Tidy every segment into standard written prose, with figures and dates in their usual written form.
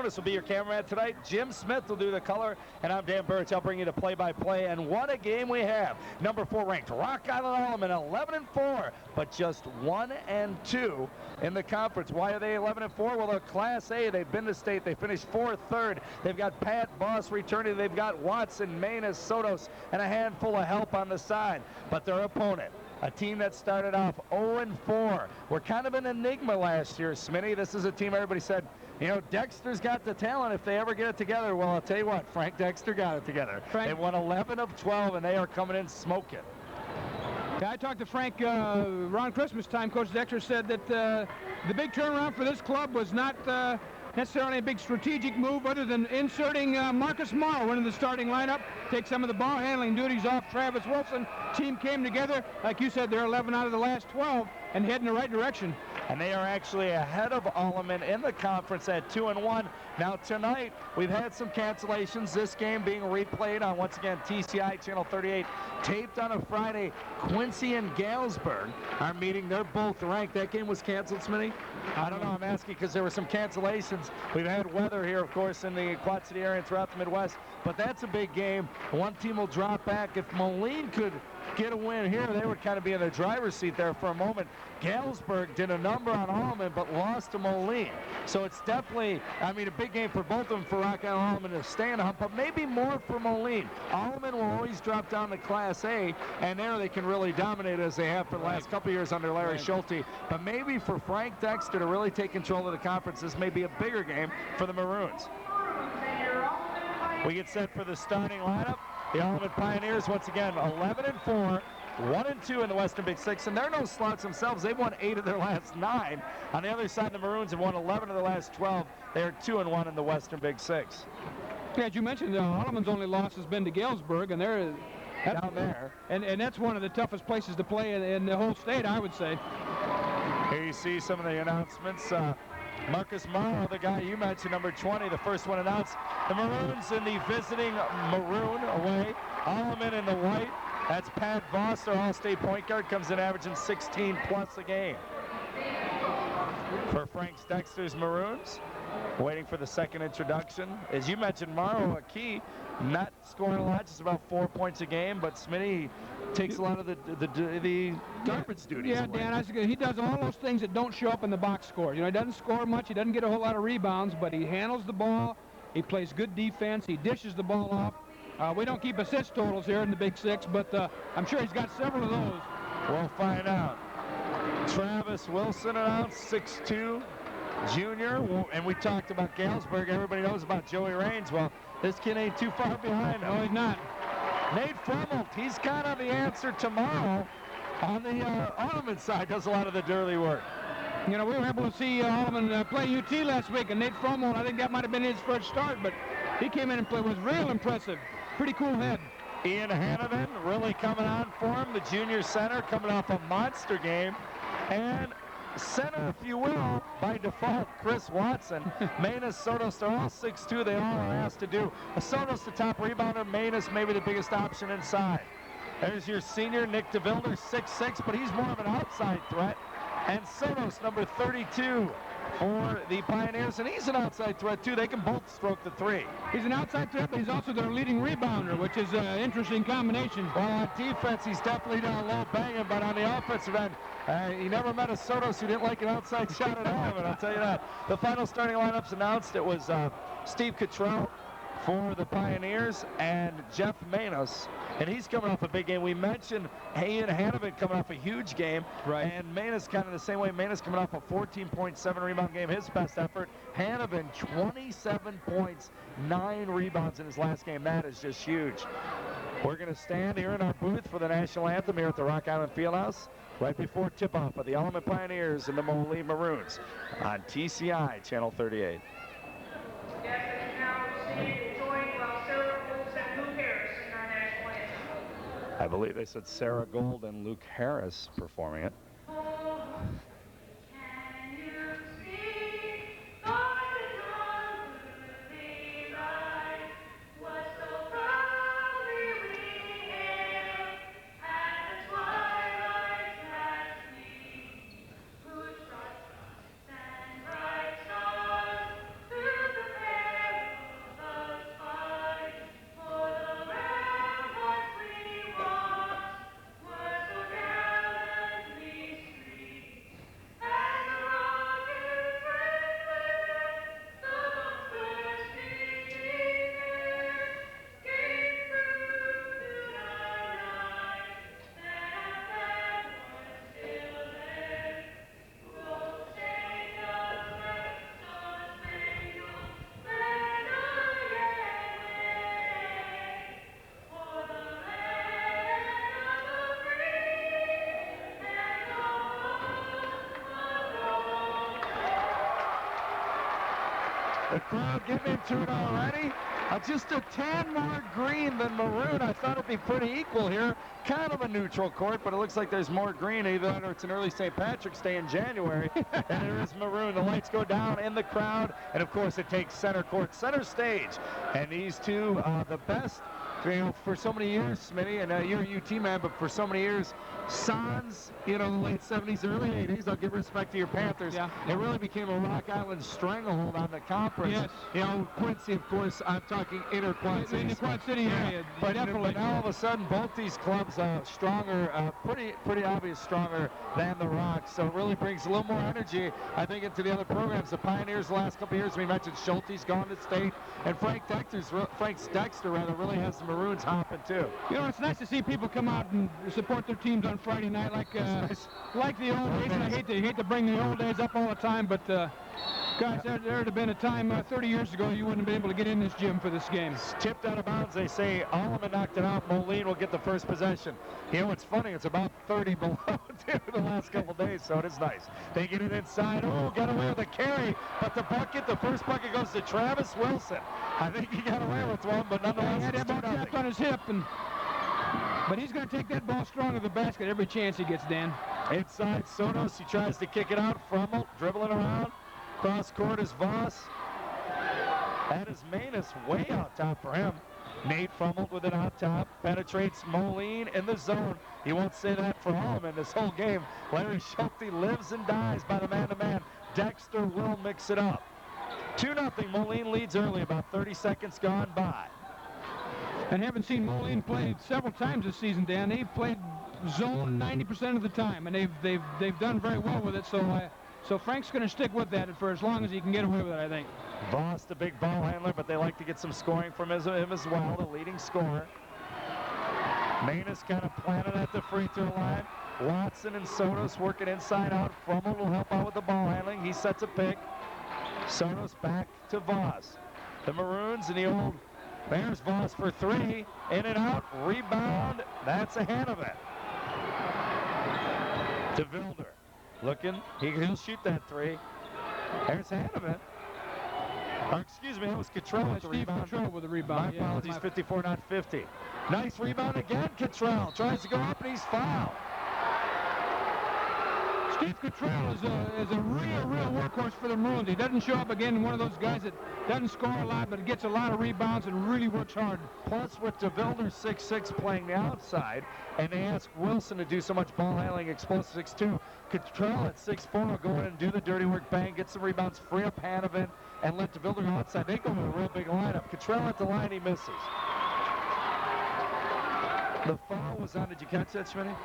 Jonas will be your cameraman tonight. Jim Smith will do the color, and I'm Dan Burch. I'll bring you the play-by-play. And what a game we have. Number 4 ranked Rock Island Alleman, 11-4, but just 1-2 in the conference. Why are they 11-4? Well, they're Class A. They've been to state. They finished 4th, 3rd. They've got Pat Voss returning. They've got Watson, Manus, Sotos, and a handful of help on the side. But their opponent, a team that started off 0-4. We're kind of an enigma last year, Smitty. This is a team everybody said, you know, Dexter's got the talent if they ever get it together. Well, I'll tell you what, Frank Dexter got it together. They won 11 of 12, and they are coming in smoking. Yeah, I talked to Frank around Christmas time. Coach Dexter said that the big turnaround for this club was not necessarily a big strategic move other than inserting Marcus Morrow into the starting lineup, take some of the ball handling duties off Travis Wilson. Team came together. Like you said, they're 11 out of the last 12 and heading in the right direction. And they are actually ahead of Alleman in the conference at 2-1. Now tonight, we've had some cancellations. This game being replayed on, once again, TCI Channel 38, taped on a Friday. Quincy and Galesburg are meeting. They're both ranked. That game was canceled, Smitty? I don't know. I'm asking because there were some cancellations. We've had weather here, of course, in the Quad City area and throughout the Midwest. But that's a big game. One team will drop back. If Moline could get a win here, they would kind of be in the driver's seat there for a moment. Galesburg did a number on Alleman, but lost to Moline. So it's definitely, I mean, a big game for both of them, for Rock Island Alleman to stay in the hump, but maybe more for Moline. Alleman will always drop down to Class A, and there they can really dominate as they have for the last couple of years under Larry Schulte. But maybe for Frank Dexter to really take control of the conference, this may be a bigger game for the Maroons. We get set for the starting lineup. The Alleman Pioneers, once again, 11-4, 1-2 in the Western Big Six, and they're no slouch themselves. They've won 8 of their last 9. On the other side, the Maroons have won 11 of their last 12. They are 2-1 in the Western Big Six. Yeah, as you mentioned, Alleman's only loss has been to Galesburg, and they're down there. And that's one of the toughest places to play in the whole state, I would say. Here you see some of the announcements. Marcus Morrow, the guy you mentioned, number 20, the first one announced. The Maroons in the visiting maroon away. Alleman in the white. That's Pat Voss, their all-state point guard, comes in averaging 16 plus a game. For Frank Dexter's Maroons, waiting for the second introduction. As you mentioned, Morrow, a key, not scoring a lot, just about 4 points a game, but Smitty takes a lot of the garbage duties. Yeah, Dan, he does all those things that don't show up in the box score. You know, he doesn't score much, he doesn't get a whole lot of rebounds, but he handles the ball, he plays good defense, he dishes the ball off. We don't keep assist totals here in the Big Six, but I'm sure he's got several of those. We'll find out. Travis Wilson announced, 6'2", junior, and we talked about Galesburg. Everybody knows about Joey Raines. Well, this kid ain't too far behind. No, he's not. Nate Fremmelt, he's kind of the answer tomorrow on the Alleman side, does a lot of the dirty work. You know, we were able to see Alleman play UT last week, and Nate Fremmelt, I think that might have been his first start, but he came in and played, was real impressive. Pretty cool head. Ian Hanavan really coming on for him, the junior center, coming off a monster game. And center, if you will, by default, Chris Watson. Manus, Sotos, they're all 6'2", they all are asked to do. Sotos, the top rebounder, Manus, maybe the biggest option inside. There's your senior, Nick DeVilder, 6'6", but he's more of an outside threat. And Sotos, number 32 for the Pioneers, and he's an outside threat too. They can both stroke the three. He's an outside threat, but he's also their leading rebounder, which is an interesting combination. Well, on defense, he's definitely done a low banging, but on the offensive end, he never met a Sotos who didn't like an outside shot at all, but I'll tell you that. The final starting lineups announced, it was Steve Cottrell for the Pioneers and Jeff Manus, and he's coming off a big game. We mentioned Ian Hanavan coming off a huge game, right? And Manus kind of the same way. Manus coming off a 14.7 rebound game, his best effort. Hanavan, 27 points, 9 rebounds in his last game. That is just huge. We're going to stand here in our booth for the national anthem here at the Rock Island Fieldhouse right before tip-off of the Alleman Pioneers and the Moline Maroons on TCI Channel 38. I believe they said Sarah Gold and Luke Harris performing it. The crowd getting into it already. Just a tad more green than maroon. I thought it'd be pretty equal here. Kind of a neutral court, but it looks like there's more green. Either that or it's an early St. Patrick's Day in January. And there is maroon. The lights go down in the crowd. And, of course, it takes center court, center stage. And these two, the best, for so many years, Smitty, and you're a UT man, but for so many years, Sans, the late 70s, early 80s, I'll give respect to your Panthers. Yeah. It really became a Rock Island stranglehold on the conference. Yes. Quincy, of course, I'm talking inner Quad City. In the Quad City area, But definitely. now all of a sudden, both these clubs are stronger, pretty obvious stronger than the Rocks. So it really brings a little more energy, I think, into the other programs. The Pioneers the last couple of years, we mentioned Schulte's gone to state, and Frank Dexter really has the Maroons hopping too. It's nice to see people come out and support their teams on Friday night like the old days. And I hate to bring the old days up all the time, but guys, there would have been a time 30 years ago you wouldn't have been able to get in this gym for this game. It's tipped out of bounds. They say Alleman knocked it out. Moline will get the first possession. It's funny. It's about 30 below too the last couple days, so it is nice. They get it inside. Oh, got away with a carry, but the first bucket goes to Travis Wilson. I think he got away with one, but nonetheless, he had that ball tapped on his hip, but he's going to take that ball strong to the basket every chance he gets, Dan. Inside Sonos, he tries to kick it out. Frummel dribbling around. Cross court is Voss. That is Manus way out top for him. Nate Frummel with it out top. Penetrates Moline in the zone. He won't say that for Alleman this whole game. Larry Schulte lives and dies by the man-to-man. Dexter will mix it up. 2-0. Moline leads early, about 30 seconds gone by. And haven't seen Moline play several times this season, Dan. They've played zone 90% of the time, and they've done very well with it. So Frank's going to stick with that for as long as he can get away with it, I think. Voss, the big ball handler, but they like to get some scoring from him as well, the leading scorer. Manus kind of planted at the free throw line. Watson and Sotos working inside out. Frummel will help out with the ball handling. He sets a pick. Sotos back to Voss. The Maroons and the old Bears. Voss for three. In and out. Rebound. That's ahead of it. To Vilder. Looking. He'll shoot that three. There's ahead of it. Excuse me, that was Cottrell with the rebound. Cottrell with the rebound. My apologies, 54, not 50. Nice rebound again, Cottrell. Tries to go up and he's fouled. Steve Cottrell is a real workhorse for the Maroons. He doesn't show up again, one of those guys that doesn't score a lot, but gets a lot of rebounds and really works hard. Plus, with DeVilder 6'6" playing the outside, and they ask Wilson to do so much ball handling, explosive 6'2". Cottrell at 6'4" will go in and do the dirty work, bang, get some rebounds, free up Hanovan, and let DeVilder go outside. They go with a real big lineup. Cottrell at the line, he misses. The foul was on. Did you catch that, Schmitty?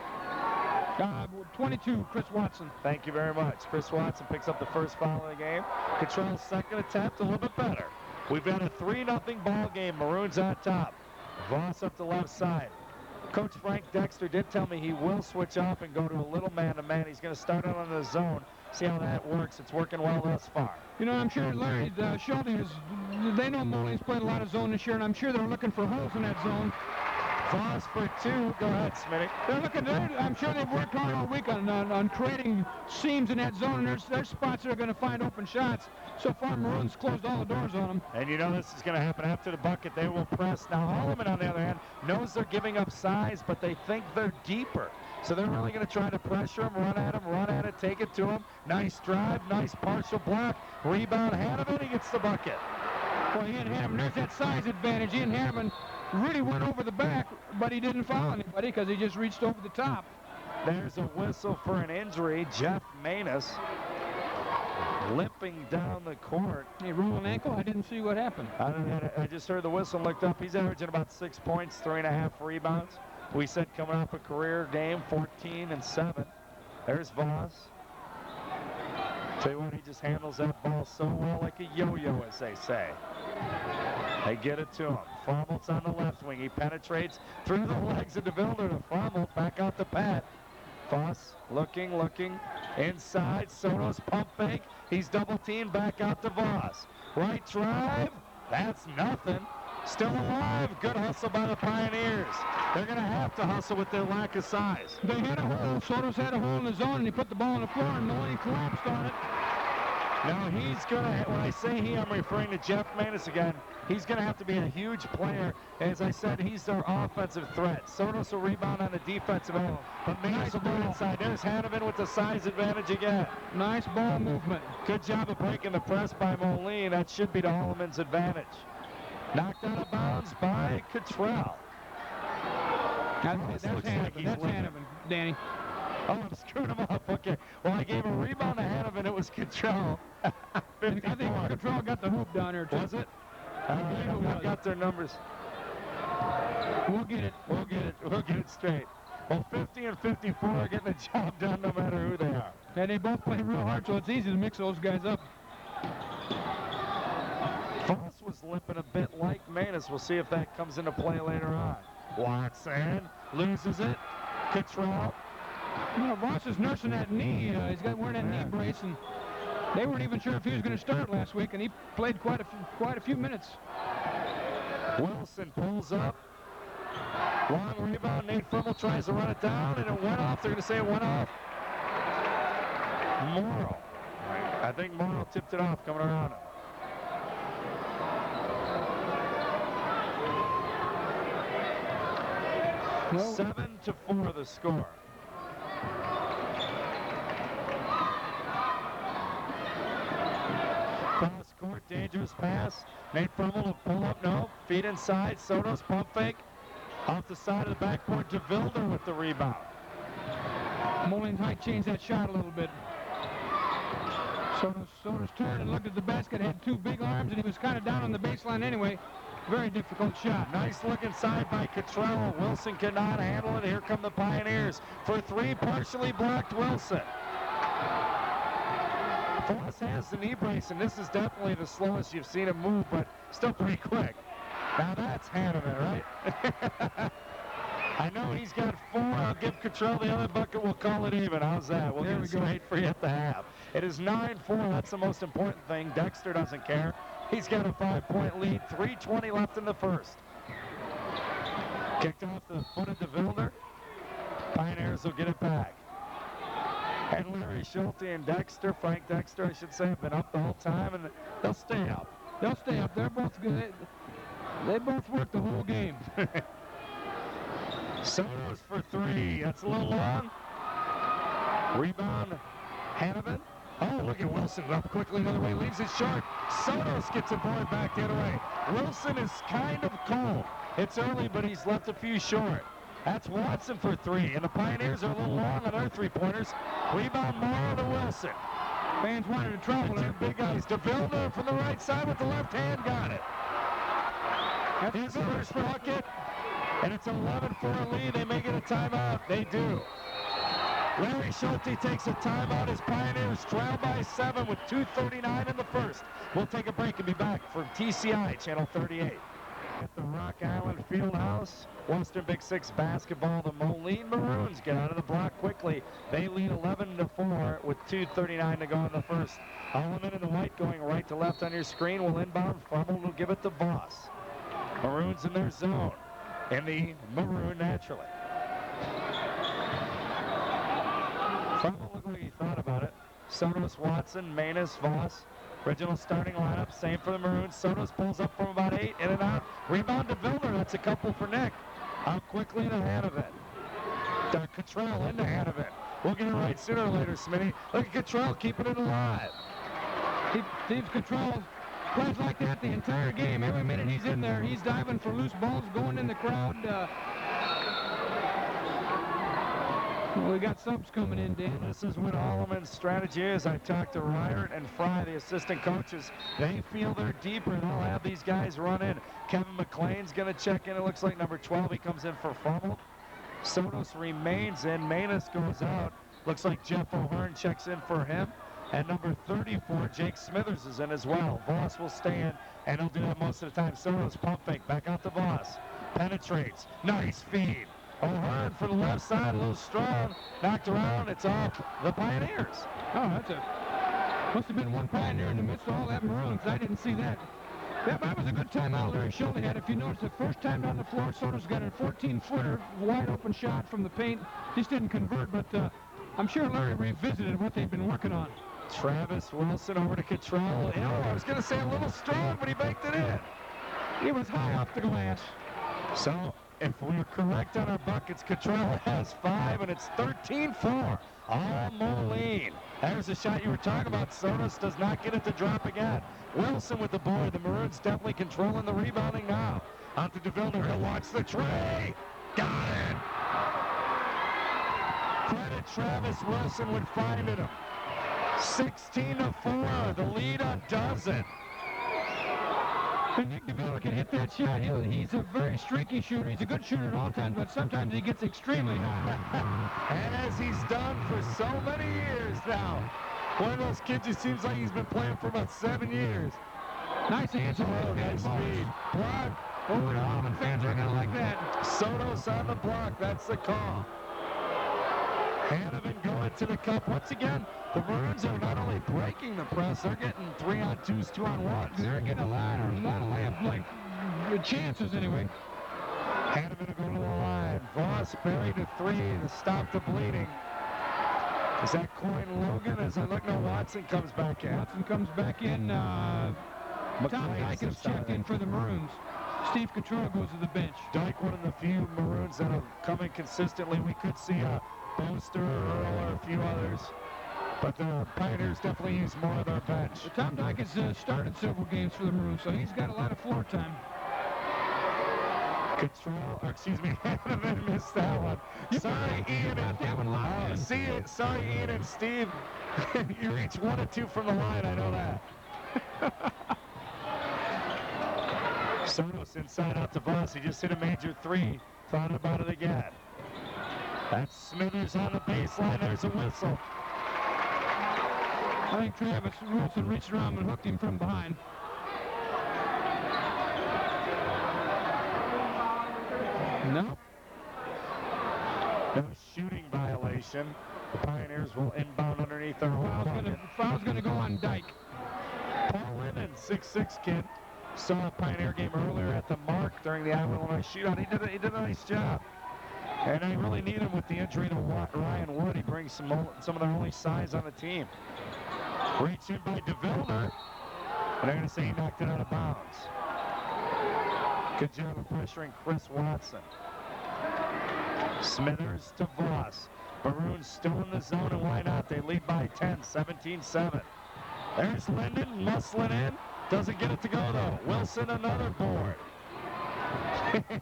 22, Chris Watson. Thank you very much. Chris Watson picks up the first foul of the game. Cottrell's second attempt, a little bit better. We've got a 3-0 ball game. Maroons on top. Voss up the left side. Coach Frank Dexter did tell me he will switch off and go to a little man-to-man. He's going to start out on the zone. See how that works. It's working well thus far. I'm sure Larry Schulte they know Moline's played a lot of zone this year, and I'm sure they're looking for holes in that zone. Voss for two. Go ahead, Smitty. They're looking there. I'm sure they've worked hard all week on creating seams in that zone, and there's spots that are going to find open shots. So far, Maroons closed all the doors on them. And this is going to happen after the bucket. They will press. Now, Alleman, on the other hand, knows they're giving up size, but they think they're deeper. So they're really going to try to pressure him, run at it, take it to him. Nice drive, nice partial block. Rebound, Hanovan, he gets the bucket. Well, Ian Hanovan, there's that size advantage. Ian Hanovan really went over the back, but he didn't foul anybody because he just reached over the top. There's a whistle for an injury. Jeff Manus limping down the court. He rolled an ankle? I didn't see what happened. I just heard the whistle and looked up. He's averaging about 6 points, 3.5 rebounds. We said coming off a career game, 14 and 7. There's Voss. Tell you what, he just handles that ball so well, like a yo-yo, as they say. They get it to him. Frommel's on the left wing. He penetrates through the legs of DeVilder to Frommel. Back out the pad. Voss looking. Inside. Sotos pump fake. He's double teamed. Back out to Voss. Right drive. That's nothing. Still alive. Good hustle by the Pioneers. They're going to have to hustle with their lack of size. They had a hole. Sotos had a hole in the zone, and he put the ball on the floor, and Moline collapsed on it. Now he's going to, when I say he, I'm referring to Jeff Maness again. He's going to have to be a huge player. As I said, he's their offensive threat. Sotos will rebound on the defensive end, but Maness will go inside. There's Hanneman with the size advantage again. Nice ball movement. Good job of breaking the press by Moline. That should be to Alleman's advantage. Knocked out of bounds by Cottrell. That's Hanneman. That's Hanneman, Danny. Oh, I'm screwing him up. Okay. Well, I gave a rebound to Hanneman. It was Cottrell. I think Cottrell got the hoop down there, too. Was it? I've got their numbers. We'll get it. We'll get it straight. Well, 50 and 54 are getting the job done no matter who they are. And they both play real hard, so it's easy to mix those guys up. Voss was limping a bit like Maness. We'll see if that comes into play later on. Watson loses it. Cottrell. You know, Voss is nursing that knee. He's got wearing that knee brace, and they weren't even sure if he was going to start last week, and he played quite a few minutes. Wilson pulls up. Long rebound. Nate Frimmel tries to run it down, and it went off. They're going to say it went off. Morrow. I think Morrow tipped it off coming around him. Well, 7-4 the score. Cross court, dangerous pass. Nate Frimmel will pull up, no. Feet inside, Sotos pump fake. Off the side of the backboard, DeVilder with the rebound. Moline Height changed that shot a little bit. Sotos turned and looked at the basket, had two big arms, and he was kind of down on the baseline anyway. Very difficult shot. Nice look inside by Cottrell. Wilson cannot handle it. Here come the Pioneers for three, partially blocked Wilson. Voss has the knee brace, and this is definitely the slowest you've seen him move, but still pretty quick. Now that's Hanneman, right? I know he's got 4. I'll give Cottrell the other bucket. We'll call it even. How's that? We'll get it straight for you at the half. It is 9-4. That's the most important thing. Dexter doesn't care. He's got a 5-point lead. 3:20 left in the first. Kicked off the foot of DeVilder. Pioneers will get it back. And Larry Schulte and Dexter, Frank Dexter, I should say, have been up the whole time, and they'll stay up. They'll stay up. They're both good. They both work the whole game. Sotos for 3. That's a little long. Rebound, Hanneman. Oh, look at Wilson up quickly another way. Leaves it short. Sotos gets it board back the other way. Wilson is kind of cold. It's early, but he's left a few short. That's Watson for 3. And the Pioneers are a little long on their three-pointers. Rebound Morrow to Wilson. Fans wanted to travel there. Big guys. DeVilder from the right side with the left hand. Got it. Here's the first bucket. And it's 11-4 lead. They may get a timeout. They do. Larry Schulte takes a timeout as Pioneers trail by 7 with 2:39 in the first. We'll take a break and be back from TCI Channel 38. At the Rock Island Fieldhouse, Western Big Six basketball, the Moline Maroons get out of the block quickly. They lead 11-4 with 2:39 to go in the first. Alleman in the white going right to left on your screen will inbound. Frimmel will give it to Voss. Maroons in their zone. In the maroon naturally. Frimmel looked like he thought about it. Sotos, Watson, Maness, Voss. Original starting lineup, same for the Maroons. Sotos pulls up from about 8, in and out. Rebound to DeVilder, that's a couple for Nick. Out quickly to Hanneman. Cottrell into Hanneman. We'll get it right sooner or later, Smitty. Look at Cottrell keeping it alive. Steve Cottrell plays like that the entire game. Every minute he's in there, he's diving for loose balls, going in the crowd. We got subs coming in, Dan. This is what Alleman's strategy is. I talked to Ryert and Fry, the assistant coaches. They feel they're deeper, and they'll have these guys run in. Kevin McLean's going to check in. It looks like number 12. He comes in for Frimmel. Sotos remains in. Maness goes out. Looks like Jeff O'Hearn checks in for him. And number 34, Jake Smithers, is in as well. Voss will stay in, and he'll do that most of the time. Sotos pump fake, back out to Voss. Penetrates. Nice feed. O'Hearn for the left side, a little strong. Knocked around. It's off the Pioneers. Oh, must have been one Pioneer in the midst of all that Maroons. I didn't see that. That was a good timeout Larry Schulte had. If you notice, the first time down the floor, Soto's got a 14-footer wide open shot from the paint. Just didn't convert, but I'm sure Larry revisited what they've been working on. Travis Wilson over to Cottrell. I was going to say a little strong, but he baked it in. He was high off the glass. So if we're correct on our buckets, Cottrell has 5, and it's 13-4. All Moline. There's the shot you were talking about. Sotos does not get it to drop again. Wilson with the board. The Maroons definitely controlling the rebounding now. Out to DeVilder. He'll watch the tray. Got it. Credit Travis Wilson would find it him. 16-4. The lead on dozen. Nick DeVilder can hit that shot. He's a very streaky shooter. He's a good shooter at all times, but sometimes he gets extremely high. And as he's done for so many years now. One of those kids who seems like he's been playing for about 7 years. Nice answer. Nice speed. Block. Oh, the Alleman fans are going to like that. Sotos on the block. That's the call. Hanneman going to the cup. Once again, the Maroons are not only breaking the press, they're getting 3-on-2s, 2-on-1s. They're getting a lot of layup, like good chances anyway. Hanneman will go to the line. Voss buried to 3 to stop the bleeding. Is that Coyne Logan? As I look, no, Watson comes back in. Watson comes back in. Tom Dyke is checked in for the Maroons. Steve Cottrell goes to the bench. Dyke, one of the few Maroons that have come in consistently. We could see a Boaster, Earl, or a few others. But the Pioneers definitely use more of their bench. But Tom Dyke has started several games for the Maroons, so he's got a lot of floor time. Hanneman missed that one. Sorry, Ian. Sorry, Ian and Steve. You reach 1 and 2 from the line, I know that. Sotos inside out to Voss. He just hit a major 3. Thought about it again. That's Smithers on the baseline. There's a whistle. I think Travis Wilson reached around and hooked him from behind. Nope. No shooting violation. The Pioneers will inbound underneath their own. Foul's going to go on Dyke. Paul Lennon, 6'6" kid. Saw a Pioneer game earlier at the Mark during the Iowa Illinois shootout. He did a nice job. And they really need him with the injury to Ryan Wood. He brings some of their only size on the team. Reached in by DeVilder. And they're going to say he knocked it out of bounds. Good job of pressuring Chris Watson. Smithers to Voss. Maroons still in the zone, and why not? They lead by 10, 17-7. There's Linden muscling in. Doesn't get it to go, though. Wilson, another board.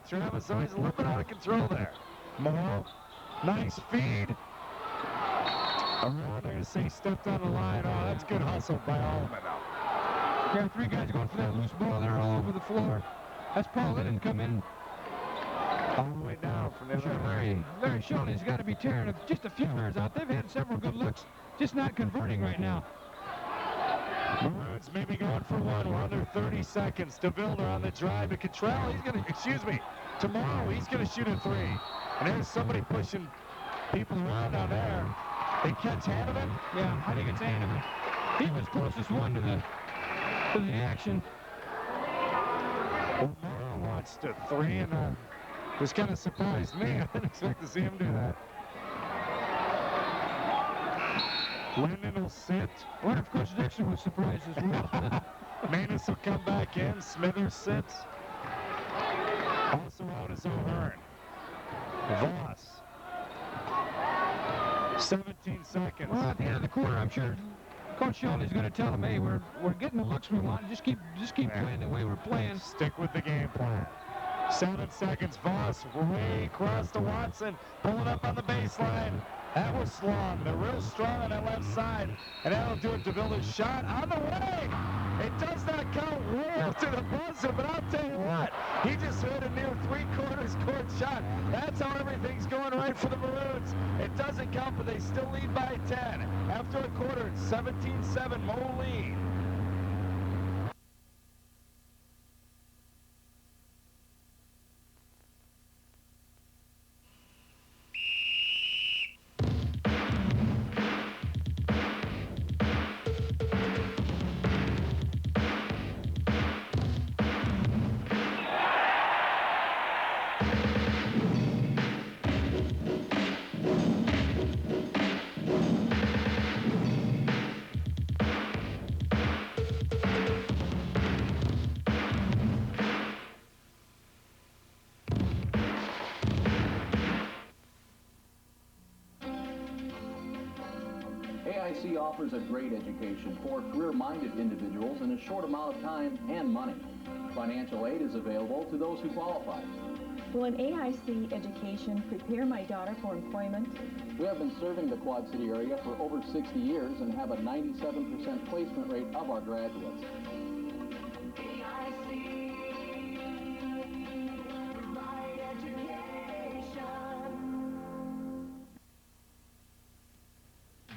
Travis always a little bit out of control there. Moore, nice feed. Around there to say stepped on the line. Oh, that's good hustle by Alleman now. Yeah, 3 guys going for that loose ball. They're all over the floor. That's Paul Lennon come in. All the way down from the other. Very shown. He's got to be tearing just a few yards out. They've had several good looks, just not converting right now. Maroons maybe going for one. We're under 30 seconds. DeVilder on the drive to Cottrell. He's going to, tomorrow he's going to shoot a 3. And there's somebody pushing people around down there. They catch Hanneman? Yeah, I think it's Hanneman. He was closest one to the action. Well, Morrow watched a 3, and was kind of surprised me. I didn't expect to see him do that. Linden will sit. What if Coach Dixon was surprised as well? Manus will come back in. Smithers sits. Also out is O'Hearn. Voss. 17 seconds. Well, at the end of the quarter, I'm sure Coach Shelby's going to tell him, hey, we're getting the looks we want. Just keep playing the way we're playing. Stick with the game plan. 7 seconds. Voss way across to Watson. Pulling up on the baseline. That was strong. They're real strong on that left side. And that'll do it. DeVilder's shot on the way. It does not count way up to the buzzer, but I'll tell you what. He just hit a near 3/4 court shot. That's how everything's going right for the Maroons. It doesn't count, but they still lead by 10. After a quarter, it's 17-7 Moline. AIC offers a great education for career-minded individuals in a short amount of time and money. Financial aid is available to those who qualify. Will an AIC education prepare my daughter for employment? We have been serving the Quad City area for over 60 years and have a 97% placement rate of our graduates.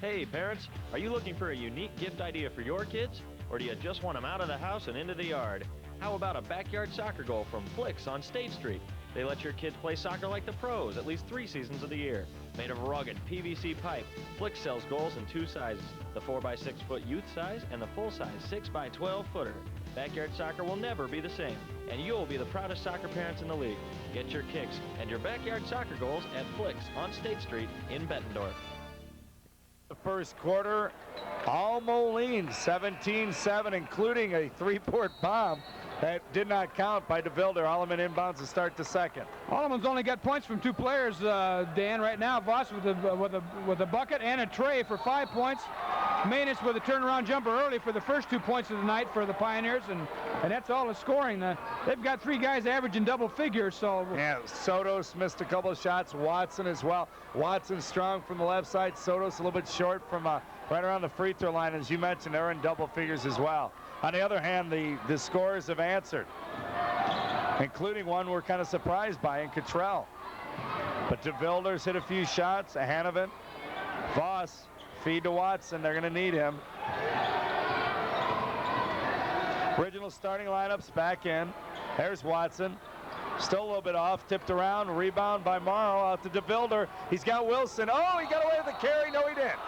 Hey parents, are you looking for a unique gift idea for your kids? Or do you just want them out of the house and into the yard? How about a backyard soccer goal from Flicks on State Street? They let your kids play soccer like the pros at least 3 seasons of the year. Made of rugged PVC pipe, Flicks sells goals in 2 sizes, the 4x6 foot youth size and the full-size 6x12 footer. Backyard soccer will never be the same, and you'll be the proudest soccer parents in the league. Get your kicks and your backyard soccer goals at Flicks on State Street in Bettendorf. The first quarter, all Moline, 17-7, including a 3-point bomb that did not count by DeVilder. Alleman inbounds to start the second. Alleman's only got points from 2 players, Dan, right now. Voss with a bucket and a tray for 5 points. Manus with a turnaround jumper early for the first 2 points of the night for the Pioneers, and that's all the scoring. They've got 3 guys averaging double figures, so... Yeah, Sotos missed a couple of shots. Watson as well. Watson strong from the left side. Sotos a little bit short from right around the free throw line. As you mentioned, they're in double figures as well. On the other hand, the scorers have answered, including one we're kind of surprised by in Cottrell. But DeVilder's hit a few shots. Hanovan, Voss, feed to Watson. They're going to need him. Original starting lineups back in. There's Watson. Still a little bit off. Tipped around. Rebound by Morrow out to DeVilder. He's got Wilson. Oh, he got away with the carry. No, he didn't.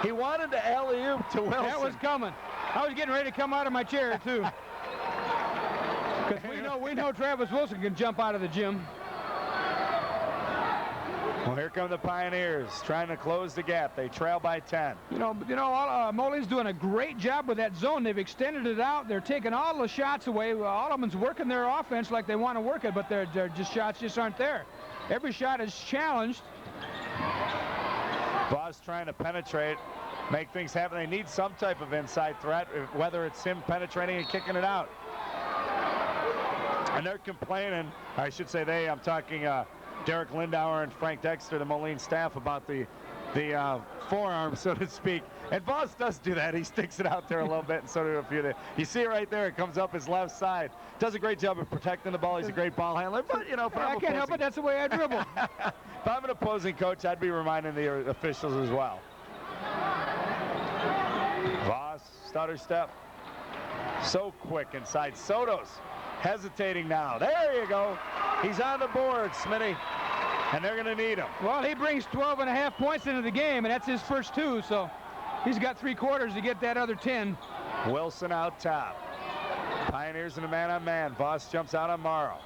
He wanted to alley-oop to Wilson. That was coming. I was getting ready to come out of my chair, too. Because we know Travis Wilson can jump out of the gym. Well, here come the Pioneers trying to close the gap. They trail by 10. Moline's doing a great job with that zone. They've extended it out. They're taking all the shots away. Alleman's working their offense like they want to work it, but their shots just aren't there. Every shot is challenged. Voss trying to penetrate, make things happen. They need some type of inside threat, whether it's him penetrating and kicking it out. And they're complaining, I should say they, I'm talking Derek Lindauer and Frank Dexter, the Moline staff, about the forearm, so to speak. And Voss does do that. He sticks it out there a little bit, and so do a few there. You see it right there. It comes up his left side. Does a great job of protecting the ball. He's a great ball handler. But, you know, I can't help it. That's the way I dribble. If I'm an opposing coach, I'd be reminding the officials as well. Voss, stutter step. So quick inside. Sotos hesitating now. There you go. He's on the board, Smitty. And they're going to need him. Well, he brings 12.5 points into the game, and that's his first 2, so he's got 3 quarters to get that other 10. Wilson out top. Pioneers in a man-on-man. Voss jumps out on Morrow.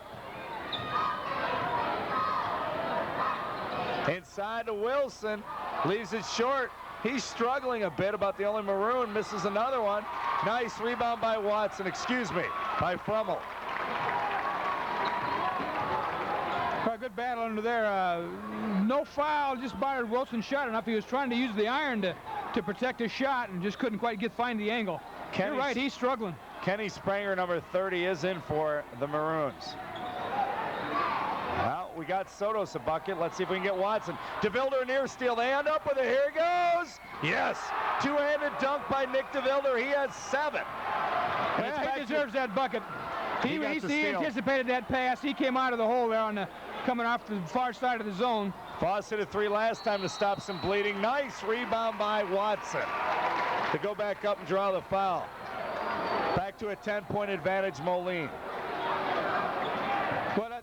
Inside to Wilson. Leaves it short. He's struggling a bit, about the only maroon. Misses another one. Nice rebound by Watson. Excuse me, by Frummel. Good battle under there. No foul, just Byron Wilson shot enough. He was trying to use the iron to protect his shot and just couldn't quite find the angle. You're right, he's struggling. Kenny Spranger, number 30, is in for the Maroons. Well, we got Sotos a bucket. Let's see if we can get Watson. DeVilder near steal. They end up with it. Here it goes. Yes. Two-handed dunk by Nick DeVilder. He has 7. Well, he deserves that bucket. He anticipated that pass. He came out of the hole there coming off the far side of the zone. Voss hit a 3 last time to stop some bleeding. Nice rebound by Watson to go back up and draw the foul. Back to a 10-point advantage, Moline. Well,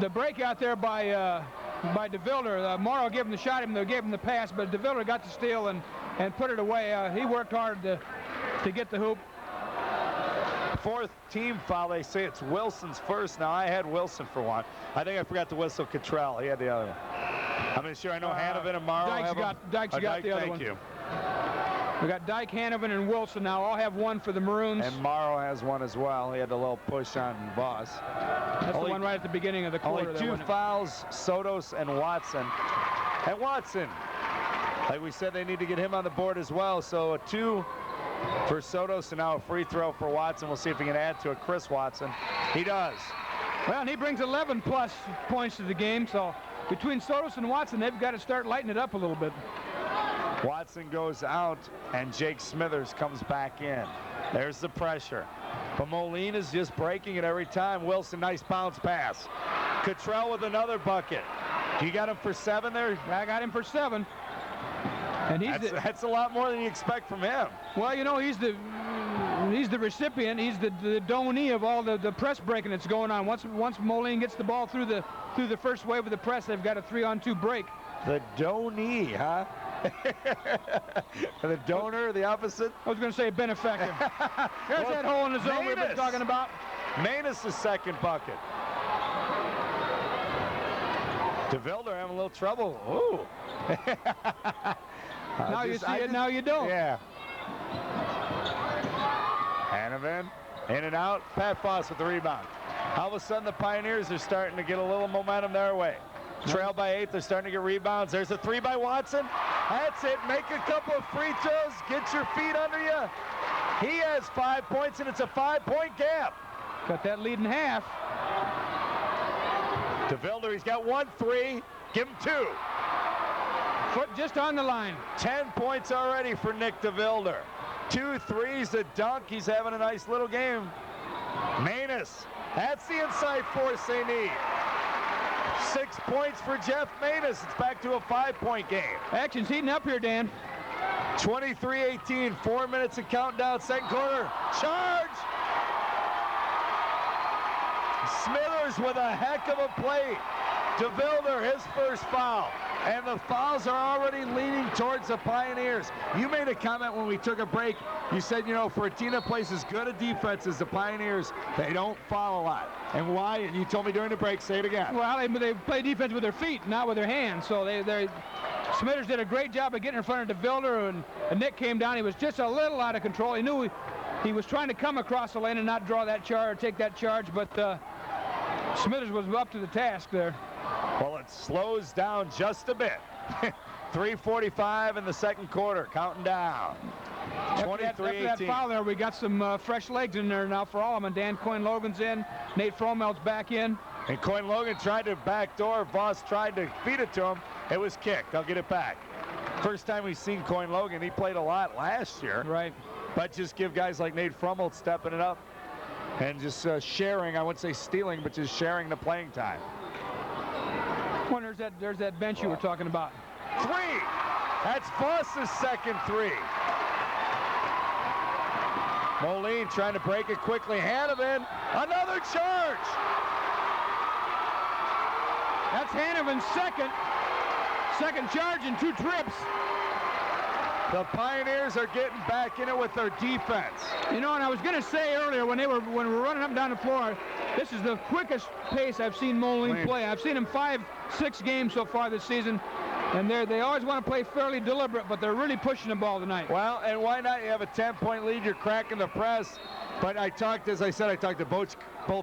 the break out there by DeVilder, Morrow gave him the shot, they gave him the pass, but DeVilder got the steal and put it away. He worked hard to get the hoop. 4th team foul. They say it's Wilson's first. Now, I had Wilson for one. I think I forgot to whistle Cottrell. He had the other one. I'm sure I know Hanovan and Morrow have them. Dykes got the other one. Thank you. We got Dyke, Hanovan, and Wilson now. All have one for the Maroons. And Morrow has one as well. He had a little push on Voss. That's the one right at the beginning of the quarter. Only 2 fouls, Sotos and Watson. And Watson Like we said, they need to get him on the board as well. So a 2 for Sotos, and now a free throw for Watson. We'll see if he can add to it. Chris Watson. He does. Well, and he brings 11 plus points to the game. So between Sotos and Watson, they've got to start lighting it up a little bit. Watson goes out, and Jake Smithers comes back in. There's the pressure. But Moline is just breaking it every time. Wilson, nice bounce pass. Cottrell with another bucket. You got him for 7 there? I got him for 7. And that's a lot more than you expect from him. Well, you know, he's the recipient. He's the donee of all the press breaking that's going on. Once Moline gets the ball through the first wave of the press, they've got a 3-on-2 break. The donee, huh? The donor, the opposite? I was going to say benefactor. There's that hole in the zone we've been talking about. Manus' second bucket. DeVilder having a little trouble. Ooh. Now you see it, now you don't. Yeah. Hanovan, in and out. Pat Foss with the rebound. All of a sudden, the Pioneers are starting to get a little momentum their way. Trail by 8, they're starting to get rebounds. There's a 3 by Watson. That's it. Make a couple of free throws. Get your feet under you. He has 5 points, and it's a 5-point gap. Got that lead in half. DeVilder, he's got 1 3. Give him 2. Foot just on the line. 10 points already for Nick DeVilder. 2 threes, a dunk. He's having a nice little game. Manus, that's the inside force they need. 6 points for Jeff Manus. It's back to a 5-point game. Action's heating up here, Dan. 23-18, 4 minutes of countdown, second quarter. Charge! Smithers with a heck of a play. DeVilder, his first foul. And the fouls are already leaning towards the Pioneers. You made a comment when we took a break. You said, you know, for a team that plays as good a defense as the Pioneers, they don't foul a lot. And why? And you told me during the break. Say it again. Well, they play defense with their feet, not with their hands. So Smithers did a great job of getting in front of DeVilder, and Nick came down. He was just a little out of control. He knew he was trying to come across the lane and not draw that charge or take that charge, but Smithers was up to the task there. Well, it slows down just a bit. 3:45 in the second quarter, counting down. 23-18. After that foul there, we got some fresh legs in there now for Alleman. Dan Coyne-Logan's in. Nate Fromel's back in. And Coyne-Logan tried to backdoor. Voss tried to feed it to him. It was kicked. I'll get it back. First time we've seen Coyne-Logan. He played a lot last year. Right. But just give guys like Nate Fromel stepping it up and just sharing, I wouldn't say stealing, but just sharing the playing time. Well, there's that bench you were talking about. 3. That's Voss's second 3. Moline trying to break it quickly. Hanovan, another charge. That's Hanovan's second charge in 2 trips. The Pioneers are getting back in it with their defense. You know, and I was going to say earlier when we were running up and down the floor, this is the quickest pace I've seen Moline play. I've seen him 5-6 games so far this season, and they always want to play fairly deliberate, but they're really pushing the ball tonight. Well, and why not? You have a 10-point lead. You're cracking the press. But as I said, I talked to both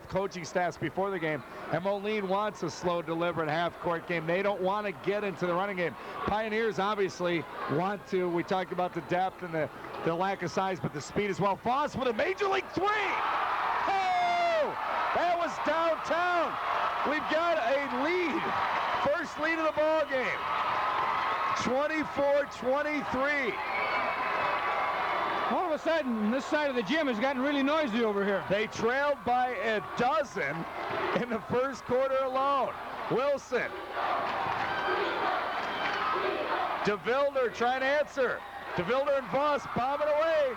coaching staffs before the game, and Moline wants a slow, deliberate half-court game. They don't want to get into the running game. Pioneers obviously want to. We talked about the depth and the lack of size, but the speed as well. Foss with a major league 3. Oh! That was downtown. We've got a lead. First lead of the ball game. 24-23. All of a sudden, this side of the gym has gotten really noisy over here. They trailed by a dozen in the first quarter alone. Wilson. DeVilder trying to answer. DeVilder and Voss bombing away.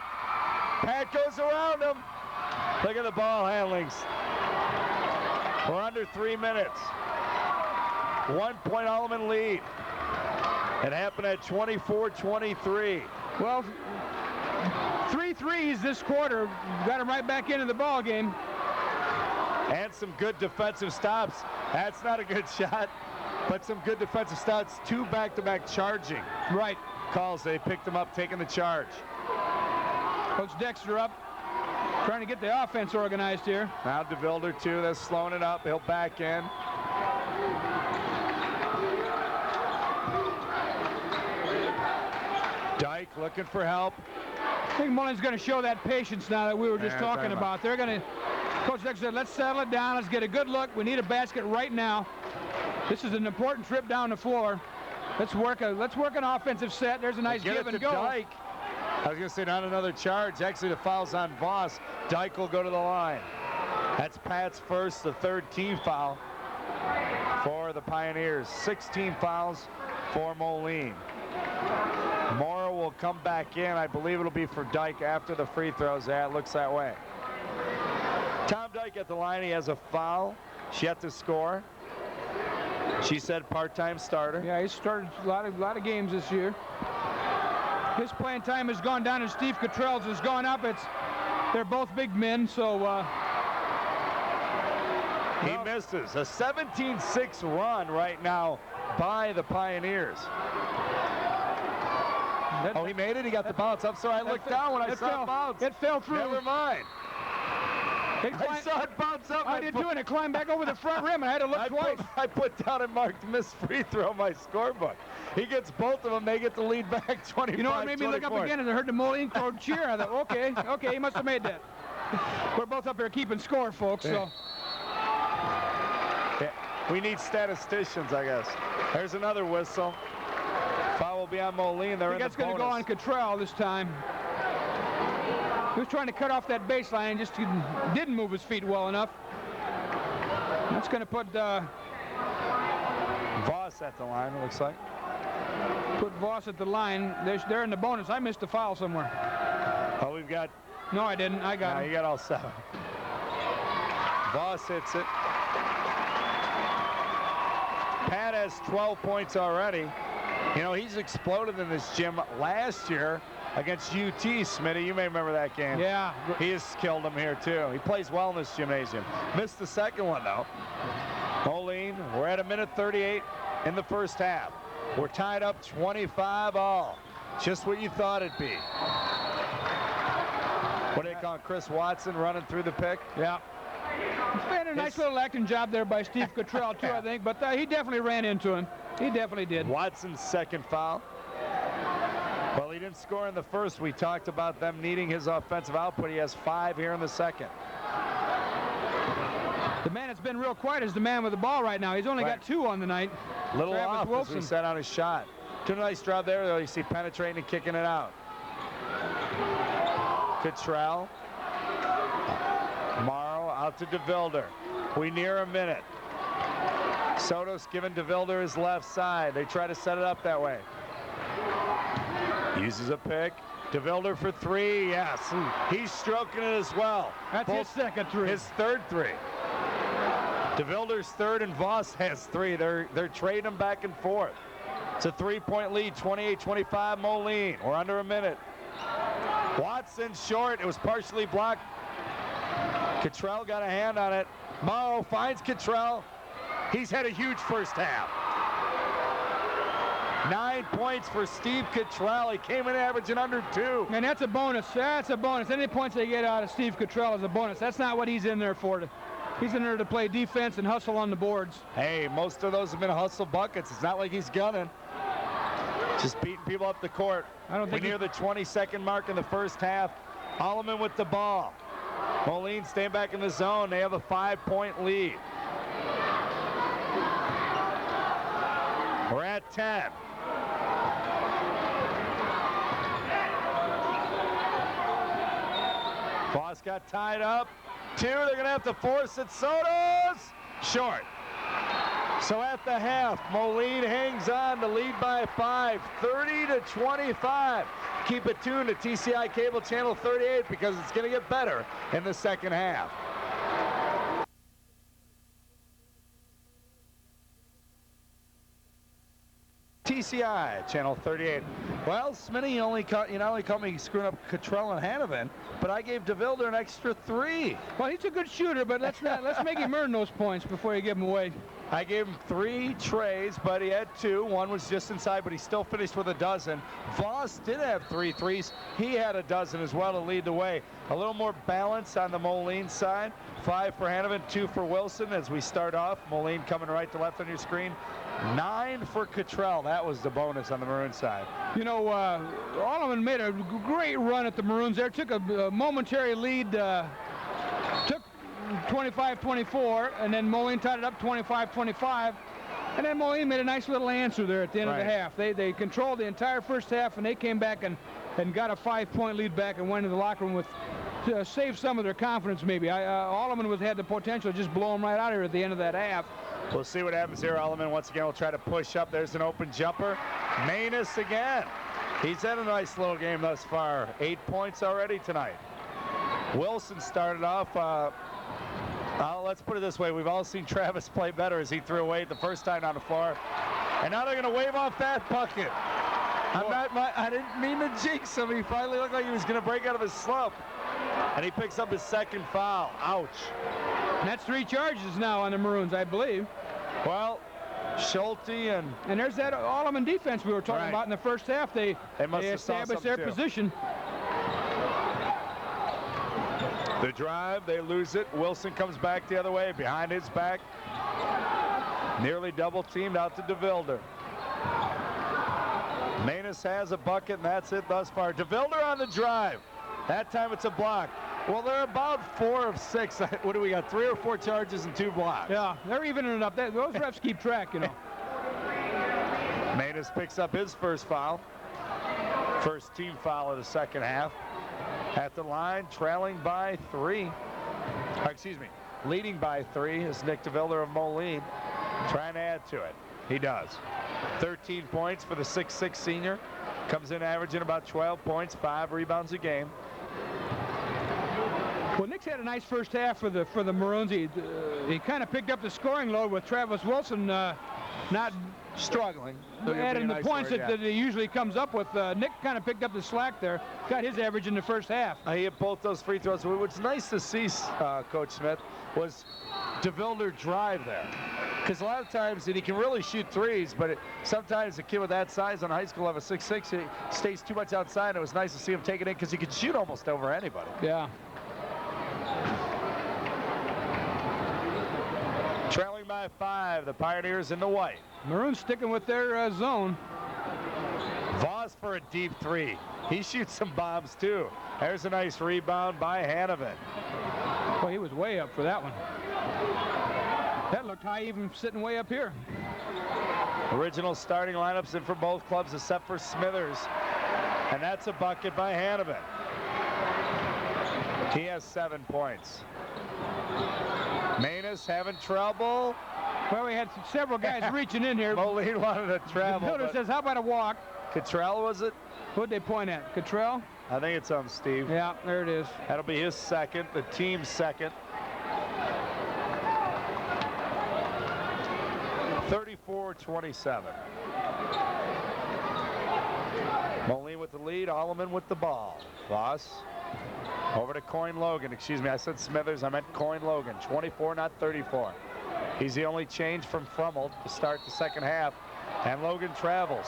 Pat goes around him. Look at the ball handlings. We're under 3 minutes. 1 point Alleman lead. It happened at 24-23. Well, 3 threes this quarter. Got him right back into the ball game. And some good defensive stops. That's not a good shot, but some good defensive stops. 2 back-to-back charging. Right. Calls. They picked them up, taking the charge. Coach Dexter up, trying to get the offense organized here. Now DeVilder too. That's slowing it up. He'll back in. Dyke looking for help. I think Moline's going to show that patience now that we were just talking about. They're going to, Coach Decker said, let's settle it down. Let's get a good look. We need a basket right now. This is an important trip down the floor. Let's work an offensive set. There's a nice give and go. Dyke. I was going to say not another charge. Actually, the foul's on Voss. Dyke will go to the line. That's Pat's first, the third team foul for the Pioneers. 16 fouls for Moline. Morrow will come back in. I believe it'll be for Dyke after the free throws. Yeah, it looks that way. Tom Dyke at the line. He has a foul. She had to score. She said part-time starter. Yeah, he's started a lot of games this year. His playing time has gone down and Steve Cottrell's has gone up. They're both big men, so he misses. A 17-6 run right now by the Pioneers. He made it. He got the bounce. I'm sorry. I looked down when I saw it bounce. It fell through. Never mind. I saw it bounce up. I did too, and it climbed back over the front rim, and I had to look twice. I put down and marked missed free throw on my scorebook. He gets both of them. They get the lead back 25. You know what made me look up again? And I heard the Moline crowd cheer. I thought, okay, he must have made that. We're both up here keeping score, folks. So. Yeah, we need statisticians, I guess. There's another whistle. Foul will be on Moline. They're in the bonus. That's going to go on Cottrell this time. He was trying to cut off that baseline and just didn't move his feet well enough. That's going to put Voss at the line, it looks like. Put Voss at the line. They're in the bonus. I missed a foul somewhere. Oh, we've got... No, I didn't. I got him. You got all 7. Voss hits it. Pat has 12 points already. You know, he's exploded in this gym last year against UT, Smitty. You may remember that game. Yeah. He has killed him here, too. He plays well in this gymnasium. Missed the second one, though. Moline, we're at 1:38 in the first half. We're tied up 25-all. Just what you thought it'd be. What do they call it? Chris Watson running through the pick? Yeah. It's been a nice little acting job there by Steve Cottrell, too, I think. But he definitely ran into him. He definitely did. Watson's second foul. Well, he didn't score in the first. We talked about them needing his offensive output. He has 5 here in the second. The man that's been real quiet is the man with the ball right now. He's only got 2 on the night. Little off, as we said on his shot. Did a nice job there, though. You see penetrating and kicking it out. Cottrell. Morrow out to DeVilder. We near a minute. Sotos giving DeVilder his left side. They try to set it up that way. Uses a pick. DeVilder for 3. Yes. He's stroking it as well. That's his second 3. His third 3. DeVilder's third and Voss has 3. They're trading them back and forth. It's a 3-point lead, 28-25 Moline. We're under a minute. Watson short. It was partially blocked. Cottrell got a hand on it. Morrow finds Cottrell. He's had a huge first half. 9 points for Steve Cottrell. He came in averaging under 2. And that's a bonus. That's a bonus. Any points they get out of Steve Cottrell is a bonus. That's not what he's in there for. He's in there to play defense and hustle on the boards. Hey, most of those have been hustle buckets. It's not like he's gunning. Just beating people up the court. We're near the 22nd mark in the first half. Alleman with the ball. Moline staying back in the zone. They have a 5-point lead. We're at 10. Voss got tied up. 2, they're going to have to force it. Sotos, short. So at the half, Moline hangs on to lead by 5, 30-25. Keep it tuned to TCI Cable Channel 38 because it's going to get better in the second half. TCI Channel 38. Well, Smitty, you not only caught me screwing up Cottrell and Hanovan, but I gave DeVilder an extra 3. Well, he's a good shooter, but let's make him earn those points before you give him away. I gave him 3 trays, but he had 2. One was just inside, but he still finished with a dozen. Voss did have 3 threes. He had a dozen as well to lead the way. A little more balance on the Moline side. 5 for Hanovan, 2 for Wilson as we start off. Moline coming right to left on your screen. 9 for Cottrell. That was the bonus on the Maroon side. You know, Alleman made a great run at the Maroons there. Took a momentary lead, took 25-24, and then Moline tied it up 25-25. And then Moline made a nice little answer there at the end of the half. They controlled the entire first half, and they came back and got a 5-point lead back and went into the locker room with to save some of their confidence maybe. Alleman had the potential to just blow them right out of here at the end of that half. We'll see what happens here. Alleman once again will try to push up. There's an open jumper. Manus again. He's had a nice little game thus far. 8 points already tonight. Wilson started off. Let's put it this way. We've all seen Travis play better as he threw away the first time on the floor. And now they're going to wave off that bucket. I didn't mean to jinx him. He finally looked like he was going to break out of his slump. And he picks up his second foul. Ouch. And that's 3 charges now on the Maroons, I believe. Well, Schulte and there's that Alleman defense we were talking about in the first half. They established their position. The drive, they lose it. Wilson comes back the other way, behind his back. Nearly double teamed out to DeVilder. Manus has a bucket, and that's it thus far. DeVilder on the drive. That time it's a block. Well, they're about 4 of 6. What do we got? 3 or 4 charges and 2 blocks. Yeah, they're evening it up. Those refs keep track, you know. Manus picks up his first foul. First team foul of the second half. At the line, trailing by 3. Leading by 3 is Nick DeVilder of Moline. Trying to add to it. He does. 13 points for the 6'6" senior. Comes in averaging about 12 points, 5 rebounds a game. Well, Nick's had a nice first half for the Maroons. He kind of picked up the scoring load with Travis Wilson not struggling. Adding the points that he usually comes up with. Nick kind of picked up the slack there. Got his average in the first half. He hit both those free throws. What's nice to see, Coach Smith, was DeVilder drive there. Because a lot of times, and he can really shoot threes, but sometimes a kid with that size on high school level 6'6", he stays too much outside. It was nice to see him take it in because he could shoot almost over anybody. Yeah. Trailing by 5, the Pioneers in the white. Maroons sticking with their zone. Voss for a deep 3. He shoots some bombs too. There's a nice rebound by Hanovan. Well, he was way up for that one. That looked high even sitting way up here. Original starting lineups in for both clubs except for Smithers. And that's a bucket by Hanovan. He has 7 points. Manus having trouble. Well, we had several guys reaching in here. Moline wanted to travel. The says, how about a walk? Cottrell, was it? Who'd they point at? Cottrell? I think it's on Steve. Yeah, there it is. That'll be his second, the team's second. 34-27. Moline with the lead, Alleman with the ball. Voss over to Coyne Logan. Excuse me, I said Smithers, I meant Coyne Logan. 24, not 34. He's the only change from Frummel to start the second half. And Logan travels.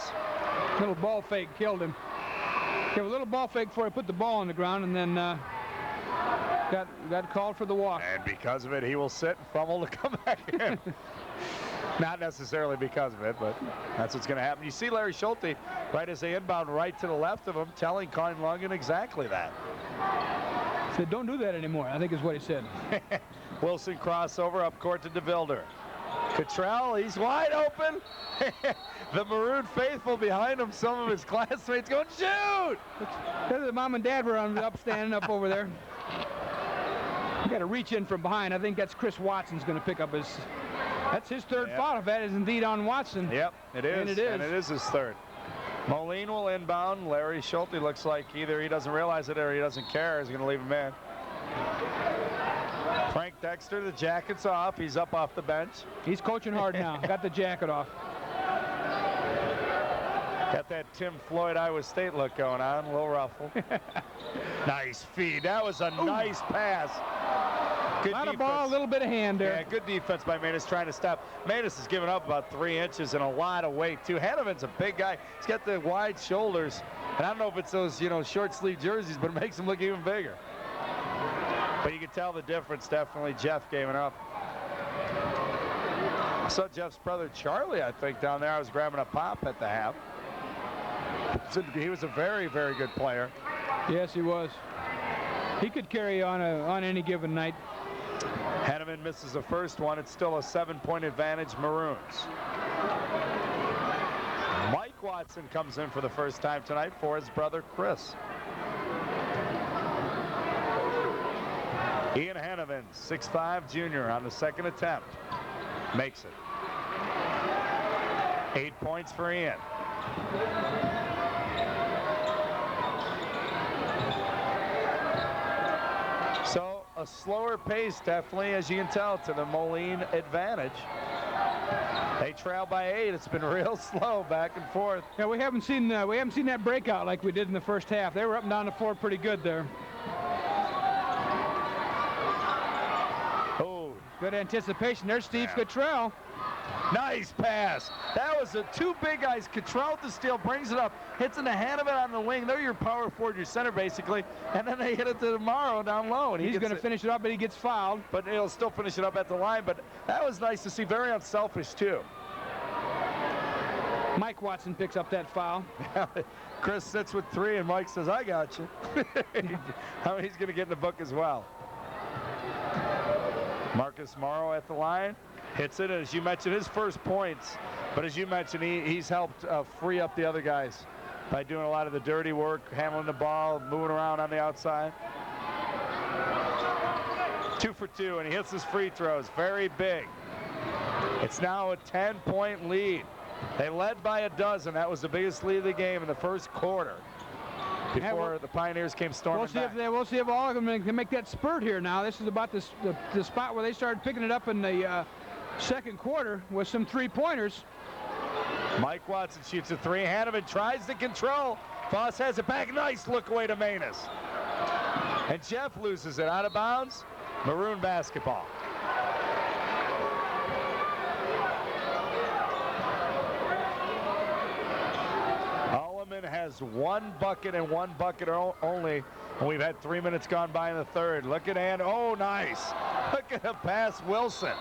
Little ball fake killed him. Gave a little ball fake before he put the ball on the ground, and then got called for the walk. And because of it, he will sit and Frummel to come back in. Not necessarily because of it, but that's what's going to happen. You see Larry Schulte, right as they inbound right to the left of him, telling Coyne Logan exactly that. He said, don't do that anymore, I think is what he said. Wilson crossover up court to DeVilder. Cottrell, he's wide open. The Maroon faithful behind him, some of his classmates going, shoot! The mom and dad were standing up over there. You got to reach in from behind. I think that's Chris Watson's going to pick up his. That's his third foul. If that is indeed on Watson. Yep, it is. And it is. And it is his third. Moline will inbound. Larry Schulte looks like either he doesn't realize it or he doesn't care. He's going to leave him in. Frank Dexter, the jacket's off. He's up off the bench. He's coaching hard now. Got the jacket off. Got that Tim Floyd Iowa State look going on. A little ruffle. Nice feed. That was a nice pass. Good Not defense. A ball, a little bit of hand there. Yeah, good defense by Manus trying to stop. Manus has given up about 3 inches and a lot of weight, too. Hanovan's a big guy. He's got the wide shoulders. And I don't know if it's those, short sleeve jerseys, but it makes him look even bigger. But you can tell the difference, definitely. Jeff gave it up. Saw Jeff's brother Charlie, I think, down there. I was grabbing a pop at the half. He was a very, very good player. Yes, he was. He could carry on any given night. Henneman misses the first one. It's still a 7-point advantage, Maroons. Mike Watson comes in for the first time tonight for his brother Chris. Ian Henneman, 6'5" junior, on the second attempt. Makes it. 8 points for Ian. So a slower pace, definitely, as you can tell, to the Moline advantage. They trail by 8. It's been real slow back and forth. Yeah, we haven't seen that breakout like we did in the first half. They were up and down the floor pretty good there. Oh, good anticipation. There's Steve Cottrell. Nice pass. That was a two big guys. Cottrell with the steal, brings it up, hits into Henneman on the wing. They're your power forward, your center, basically. And then they hit it to Morrow down low. And he's going to finish it up, but he gets fouled. But he'll still finish it up at the line. But that was nice to see. Very unselfish, too. Mike Watson picks up that foul. Chris sits with 3, and Mike says, I got you. I mean, he's going to get in the book as well. Marcus Morrow at the line. Hits it, as you mentioned, his first points. But as you mentioned, he's helped free up the other guys by doing a lot of the dirty work, handling the ball, moving around on the outside. 2 for 2, and he hits his free throws. Very big. It's now a 10-point lead. They led by a dozen. That was the biggest lead of the game in the first quarter before the Pioneers came storming back. We'll see if all of them can make that spurt here now. This is about the spot where they started picking it up in the second quarter with some 3-pointers. Mike Watson shoots a 3. Henneman tries to control. Voss has it back. Nice look away to Manus. And Jeff loses it out of bounds. Maroon basketball. Alleman has 1 bucket and 1 bucket only. And we've had 3 minutes gone by in the third. Look at oh, nice. Look at the pass, Wilson.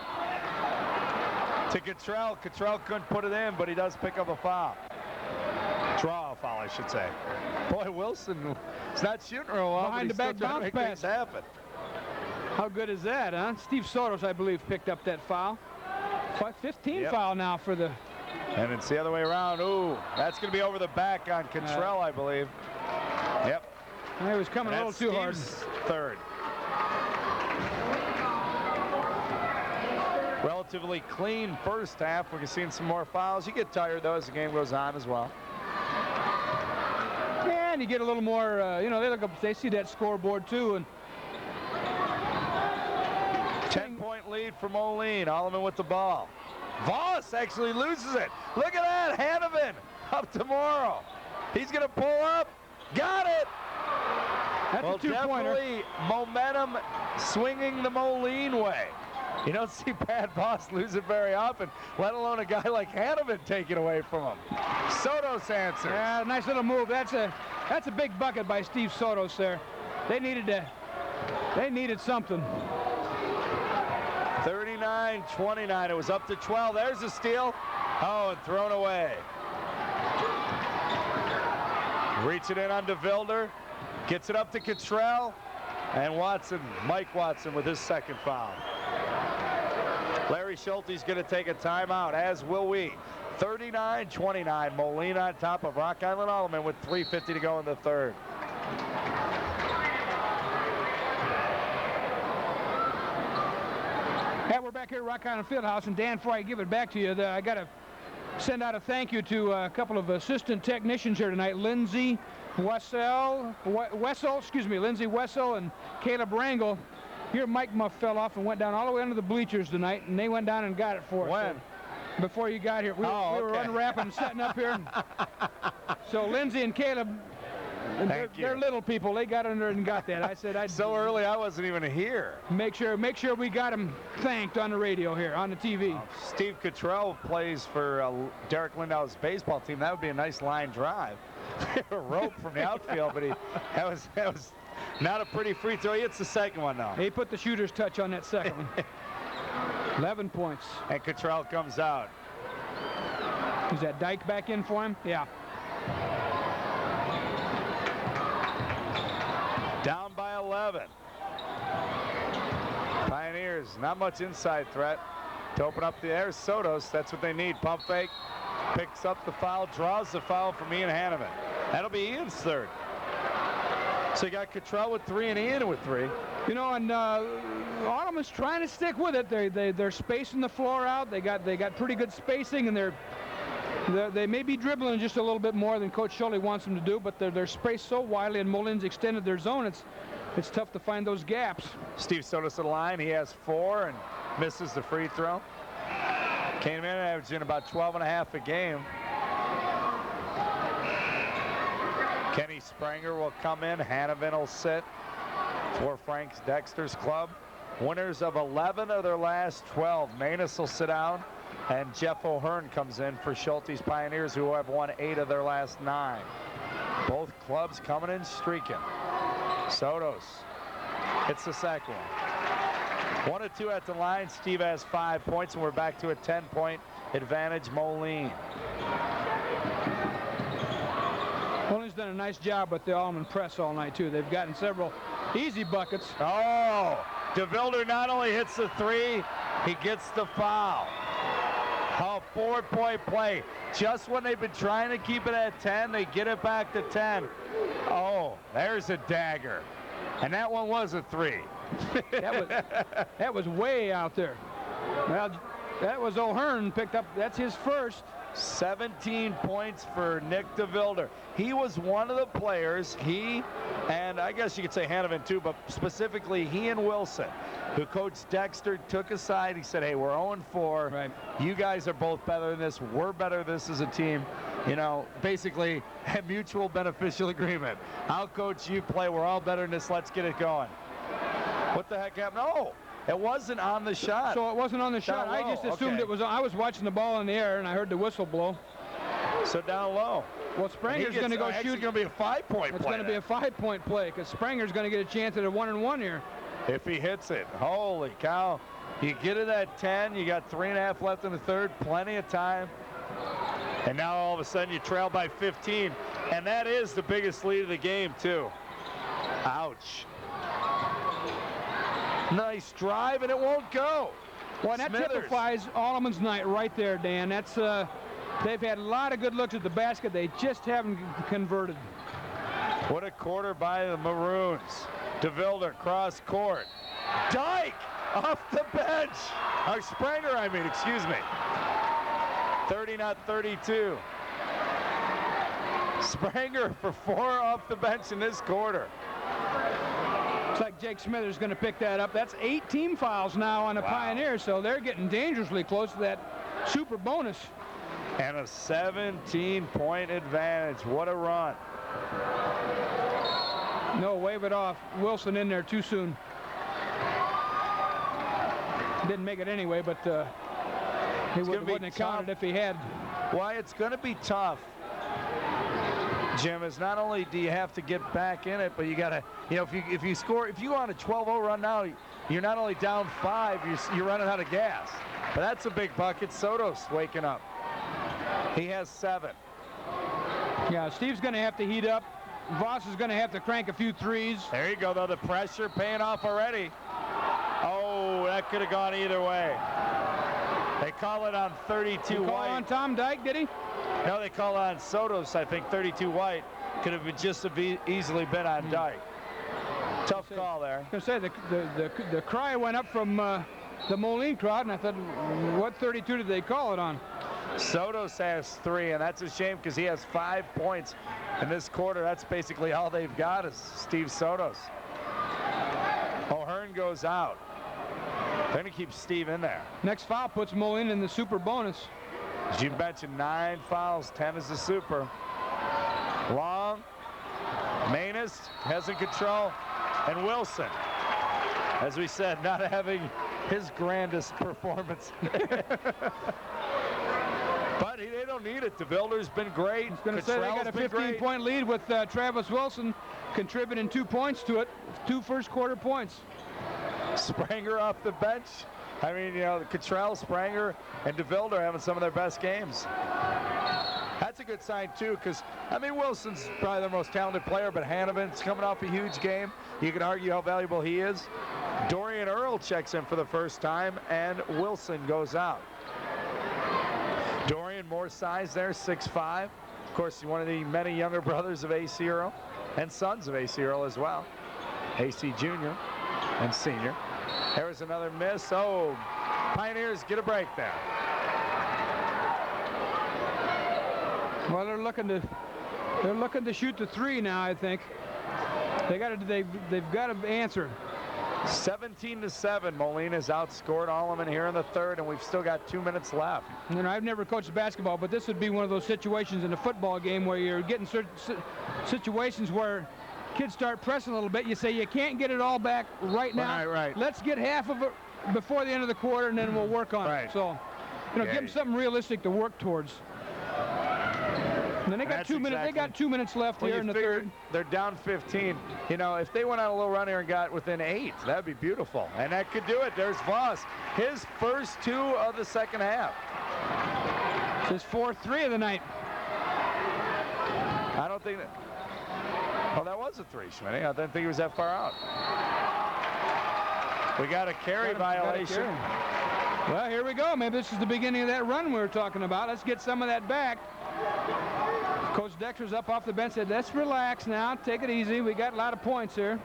To Cottrell. Cottrell couldn't put it in, but he does pick up a foul. Draw a foul, I should say. Boy, Wilson is not shooting real well. Behind the back bounce pass. Happen. How good is that, huh? Steve Sotos, I believe, picked up that foul. 15 foul now for the... And it's the other way around. Ooh, that's going to be over the back on Cottrell, I believe. Yep. He was coming a little too hard. Third. Relatively clean first half. We're seeing some more fouls. You get tired, though, as the game goes on as well. Yeah, and you get a little more, you know, they look up, they see that scoreboard, too. And 10-point lead for Moline. Alleman with the ball. Voss actually loses it. Look at that. Henneman up tomorrow. He's going to pull up. Got it. That's a 2-pointer. Definitely momentum swinging the Moline way. You don't see Pat Voss lose it very often, let alone a guy like Henneman take it away from him. Sotos answers. Yeah, nice little move. That's a big bucket by Steve Sotos there. They needed something. 39-29. It was up to 12. There's a steal. Oh, and thrown away. Reach it in on DeVilder. Gets it up to Cottrell. And Watson, Mike Watson, with his second foul. Larry Schulte's going to take a timeout, as will we. 39-29. Moline on top of Rock Island Alleman with 3:50 to go in the third. Yeah, we're back here at Rock Island Fieldhouse, and Dan, before I give it back to you, I got to send out a thank you to a couple of assistant technicians here tonight. Lindsey Wessel and Caleb Rangel. Here, Mike Muff fell off and went down all the way under the bleachers tonight, and they went down and got it for us. When? So, before you got here. We were unwrapping and setting up here. So Lindsey and Caleb, they're little people. They got under and got that. I said I'd so early I wasn't even here. Make sure we got them thanked on the radio here, on the TV. Steve Cottrell plays for Derek Lindau's baseball team. That would be a nice line drive. A rope from the outfield, but that was not a pretty free throw. He hits the second one now. He put the shooter's touch on that second one. 11 points. And Cottrell comes out. Is that Dyke back in for him? Yeah. Down by 11. Pioneers, not much inside threat to open up the air. Sotos, that's what they need. Pump fake, picks up the foul, draws the foul from Ian Hanneman. That'll be Ian's third. So you got Cottrell with 3 and Ian with 3. You know, and Alleman's trying to stick with it. They're spacing the floor out. They got pretty good spacing, and they may be dribbling just a little bit more than Coach Schulte wants them to do, but they're spaced so widely, and Moline's extended their zone. It's tough to find those gaps. Steve Sotos at the line. He has 4 and misses the free throw. Came in averaging about 12 and a half a game. Kenny Spranger will come in. Hanneman will sit for Frank's Dexter's club. Winners of 11 of their last 12. Manus will sit down, and Jeff O'Hearn comes in for Schulte's Pioneers, who have won 8 of their last 9. Both clubs coming in streaking. Sotos hits the second one. 1 of 2 at the line. Steve has 5 points, and we're back to a 10-point advantage. Moline. Moline's done a nice job with the Alleman press all night, too. They've gotten several easy buckets. Oh, DeVilder not only hits the 3, he gets the foul. A 4-point play. Just when they've been trying to keep it at 10, they get it back to 10. Oh, there's a dagger. And that one was a 3. That was way out there. Well, that was O'Hearn picked up. That's his first. 17 points for Nick DeVilder. He was one of the players, he and I guess you could say Hanneman too, but specifically he and Wilson, who Coach Dexter took aside. He said, hey, we're 0-4. Right. You guys are both better than this. We're better than this as a team. You know, basically a mutual beneficial agreement. I'll coach, you play. We're all better than this. Let's get it going. What the heck happened? Oh, it wasn't on the shot. So it wasn't on the shot. Down low. I just assumed Okay. it was. I was watching the ball in the air, and I heard the whistle blow. So down low. Well, Spranger's going to go shoot. It's going to be a 5-point play. It's going to be a 5-point play because Spranger's going to get a chance at a 1-and-1 here. If he hits it. Holy cow. You get it at 10. You got 3.5 left in the third. Plenty of time. And now all of a sudden you trail by 15. And that is the biggest lead of the game, too. Ouch. Nice drive, and it won't go. Well, that typifies Alleman's night right there, Dan. That's they've had a lot of good looks at the basket. They just haven't converted. What a quarter by the Maroons. DeVilder cross court. Dyke off the bench. Spranger, I mean, excuse me. 30, not 32. Spranger for 4 off the bench in this quarter. Looks like Jake Smithers going to pick that up. That's 8 team fouls now on the Pioneers, so they're getting dangerously close to that super bonus. And a 17-point advantage. What a run. No, wave it off. Wilson in there too soon. Didn't make it anyway, but he wouldn't have counted if he had. Why it's going to be tough, Jim, is not only do you have to get back in it, but you got to, you know, if you go on a 12-0 run now, you're not only down 5, you're running out of gas. But that's a big bucket. Sotos waking up. He has 7. Yeah, Steve's going to have to heat up. Voss is going to have to crank a few threes. There you go, though. The pressure paying off already. Oh, that could have gone either way. They call it on 32 Call White. on Tom Dyke, did he? No, they call on Sotos, I think. 32 White could have just easily been on Dyke. Tough call there. I was going to say, the cry went up from the Moline crowd, and I thought, what 32 did they call it on? Sotos has 3, and that's a shame because he has 5 points in this quarter. That's basically all they've got is Steve Sotos. O'Hearn goes out. They're going to keep Steve in there. Next foul puts Moline in the super bonus. As you mentioned, 9 fouls, 10 is the super. Long, Manus has in control, and Wilson, as we said, not having his grandest performance. But they don't need it. DeVilder's been great. I was going to say they got a 15-point lead with Travis Wilson contributing 2 points to it. 2 first quarter points. Spranger off the bench. I mean, you know, Cottrell, Spranger, and DeVilde are having some of their best games. That's a good sign, too, because, I mean, Wilson's probably their most talented player, but Hanneman's coming off a huge game. You can argue how valuable he is. Dorian Earl checks in for the first time, and Wilson goes out. Dorian, more size there, 6'5". Of course, one of the many younger brothers of A.C. Earl, and sons of A.C. Earl as well. A.C. Jr. and Senior. There's another miss. Oh, Pioneers get a break there. Well, they're looking to shoot the 3 now. I think they've got to answer. 17-7. Moline has outscored Alleman here in the third, and we've still got 2 minutes left. You know, I've never coached basketball, but this would be one of those situations in a football game where you're getting certain situations where kids start pressing a little bit. You say you can't get it all back right now. Right. Let's get half of it before the end of the quarter, and then we'll work on it. So, you know, give them something realistic to work towards. And then they got 2 minutes. They got 2 minutes left here in the third. They're down 15. You know, if they went on a little run here and got within 8, that'd be beautiful. And that could do it. There's Voss. His first 2 of the second half. It's his 4th 3 of the night. I don't think that. Oh, that was a 3, Schmitty. I didn't think he was that far out. We got a carry violation. Well, here we go. Maybe this is the beginning of that run we were talking about. Let's get some of that back. Coach Dexter's up off the bench, said, let's relax now, take it easy. We got a lot of points here.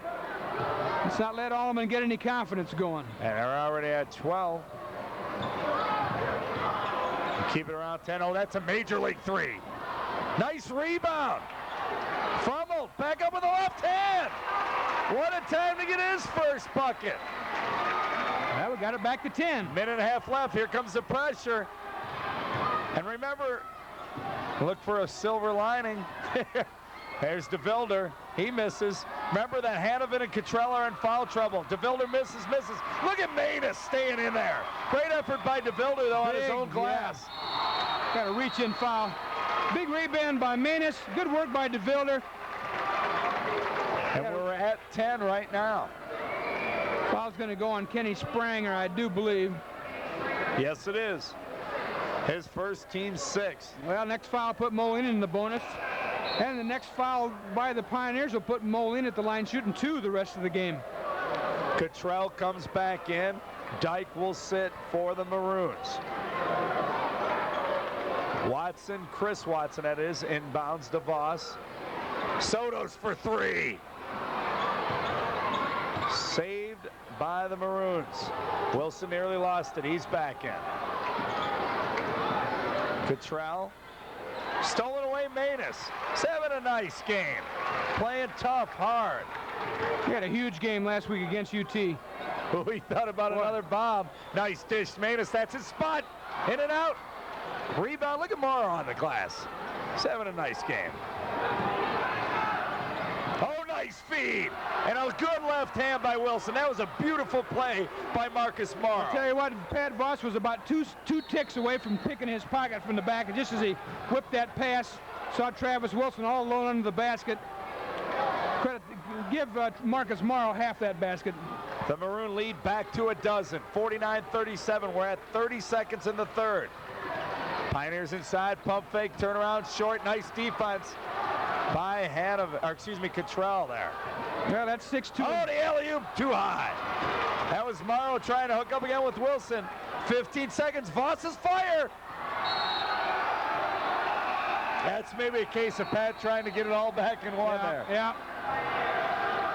Let's not let Alleman get any confidence going. And they're already at 12. Keep it around 10. Oh, that's a major league 3. Nice rebound. Frummel back up with the left hand. What a time to get his first bucket. Well, we got it back to 10. Minute and a half left. Here comes the pressure. And remember, look for a silver lining. There's DeVilde. He misses. Remember that Hanneman and Cottrell are in foul trouble. DeVilde misses. Look at Manus staying in there. Great effort by DeVilde, though, on his own glass. Got a reach-in foul. Big rebound by Manus. Good work by DeVilde. And we're at 10 right now. Foul's going to go on Kenny Spranger, I do believe. Yes, it is. His first, team 6. Well, next foul put Moline in the bonus. And the next foul by the Pioneers will put Moline at the line shooting 2 the rest of the game. Cottrell comes back in. Dyke will sit for the Maroons. Watson, Chris Watson, that is, inbounds to Voss. Soto's for 3. Saved by the Maroons. Wilson nearly lost it. He's back in. Cottrell. Stolen away Manus. He's having a nice game. Playing tough, hard. He had a huge game last week against UT. We thought about another bomb. Nice dish, Manus. That's his spot. In and out. Rebound. Look at Morrow on the glass. He's having a nice game. Oh, nice feed. And a good left hand by Wilson. That was a beautiful play by Marcus Morrow. I'll tell you what, Pat Voss was about two ticks away from picking his pocket from the back. And just as he whipped that pass, saw Travis Wilson all alone under the basket. Give Marcus Morrow half that basket. The Maroon lead back to a dozen. 49-37. We're at 30 seconds in the third. Pioneers inside, pump fake, turnaround, short, nice defense by Cottrell there. Yeah, that's 6-2. Oh, the alley-oop, too high. That was Morrow trying to hook up again with Wilson. 15 seconds, Voss's fire. That's maybe a case of Pat trying to get it all back in one there. Yeah.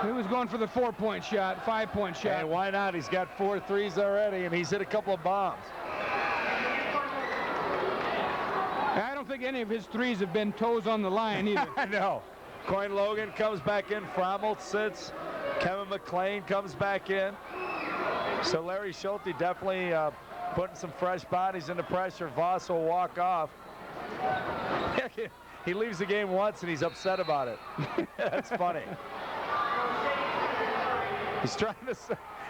He was going for the 4-point shot, 5-point shot. And why not? He's got 4 threes already, and he's hit a couple of bombs. I don't think any of his threes have been toes on the line either. No. Coyne Logan comes back in. Frommel sits. Kevin McLean comes back in. So Larry Schulte definitely putting some fresh bodies into pressure. Voss will walk off. He leaves the game once and he's upset about it. That's funny. He's trying to,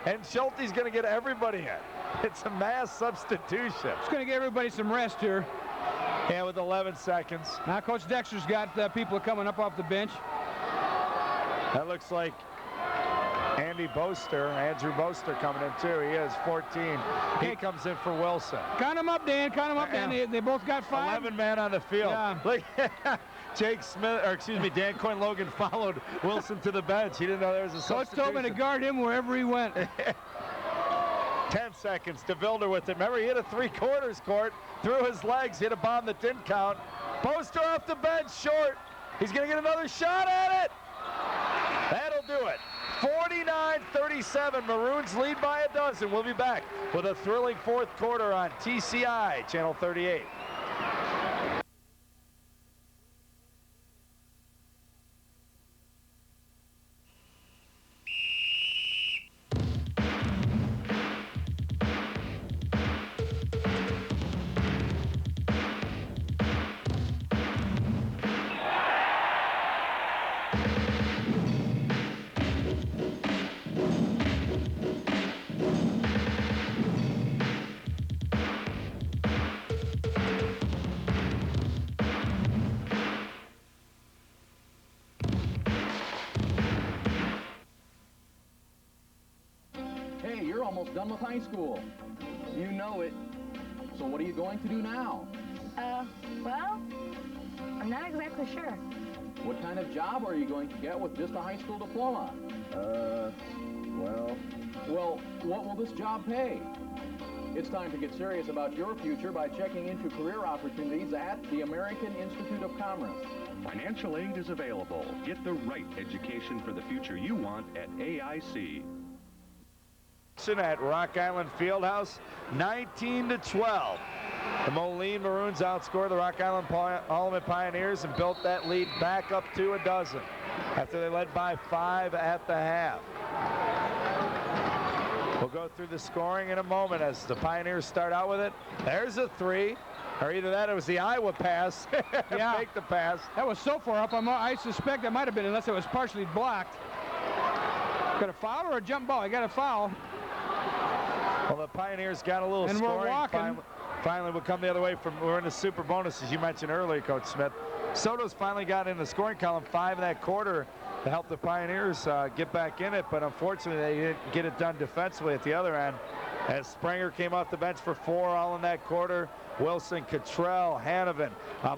and Schulte's going to get everybody in. It's a mass substitution. It's going to get everybody some rest here. Yeah, with 11 seconds. Now Coach Dexter's got people coming up off the bench. That looks like Andrew Boster coming in too. He has 14. He comes in for Wilson. Count them up, Dan. Count them up, Dan. They both got 5. 11 men on the field. Yeah. Look, Dan Coyne Logan followed Wilson to the bench. He didn't know there was a Coach substitution. told me to guard him wherever he went. 10 seconds. DeVilder with it. Remember, he hit a three-quarters court, threw his legs, hit a bomb that didn't count. Boster off the bench, short. He's going to get another shot at it. That'll do it. 49-37. Maroons lead by a dozen. We'll be back with a thrilling fourth quarter on TCI, Channel 38. Hey, you're almost done with high school. You know it. So what are you going to do now? Well, I'm not exactly sure. What kind of job are you going to get with just a high school diploma? Well, what will this job pay? It's time to get serious about your future by checking into career opportunities at the American Institute of Commerce. Financial aid is available. Get the right education for the future you want at AIC. At Rock Island Fieldhouse, 19-12. The Moline Maroons outscored the Rock Island Alleman Pioneers and built that lead back up to a dozen after they led by 5 at the half. We'll go through the scoring in a moment as the Pioneers start out with it. There's a 3, or either that or it was the Iowa pass. Yeah. Make the pass. That was so far up, I suspect that might have been, unless it was partially blocked. Got a foul or a jump ball? I got a foul. Well, the Pioneers got a little And scoring. we're walking. Finally, we'll come the other way we're in the super bonus, as you mentioned earlier, Coach Smith. Soto's finally got in the scoring column 5 in that quarter to help the Pioneers get back in it, but unfortunately they didn't get it done defensively at the other end. As Springer came off the bench for 4 all in that quarter. Wilson, Cottrell, Hanovan,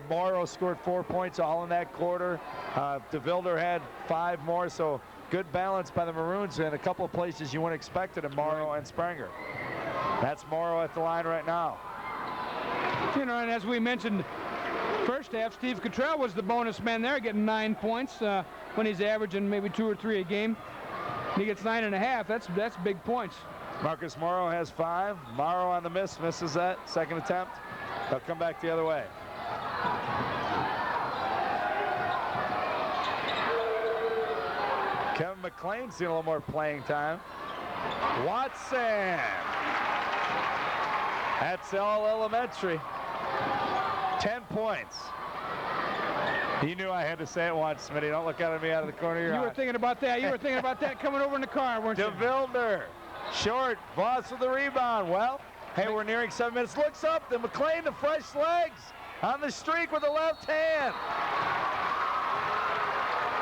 Morrow scored 4 points all in that quarter. DeVilder had 5 more, so good balance by the Maroons in a couple of places you wouldn't expect it in Morrow and Springer. That's Morrow at the line right now. You know, and as we mentioned, first half, Steve Cottrell was the bonus man there, getting 9 points when he's averaging maybe 2 or 3 a game. He gets 9.5. That's big points. Marcus Morrow has 5. Morrow on the misses that second attempt. They'll come back the other way. Kevin McLean's seen a little more playing time. Watson. That's all elementary. 10 points. You knew I had to say it once, Smitty. Don't look at me out of the corner of your eye. You were thinking about that. You were thinking about that coming over in the car, weren't you? DeVilder. Short. Voss with the rebound. Well, hey, we're nearing 7 minutes. Looks up. Then McLean, the fresh legs on the streak with the left hand.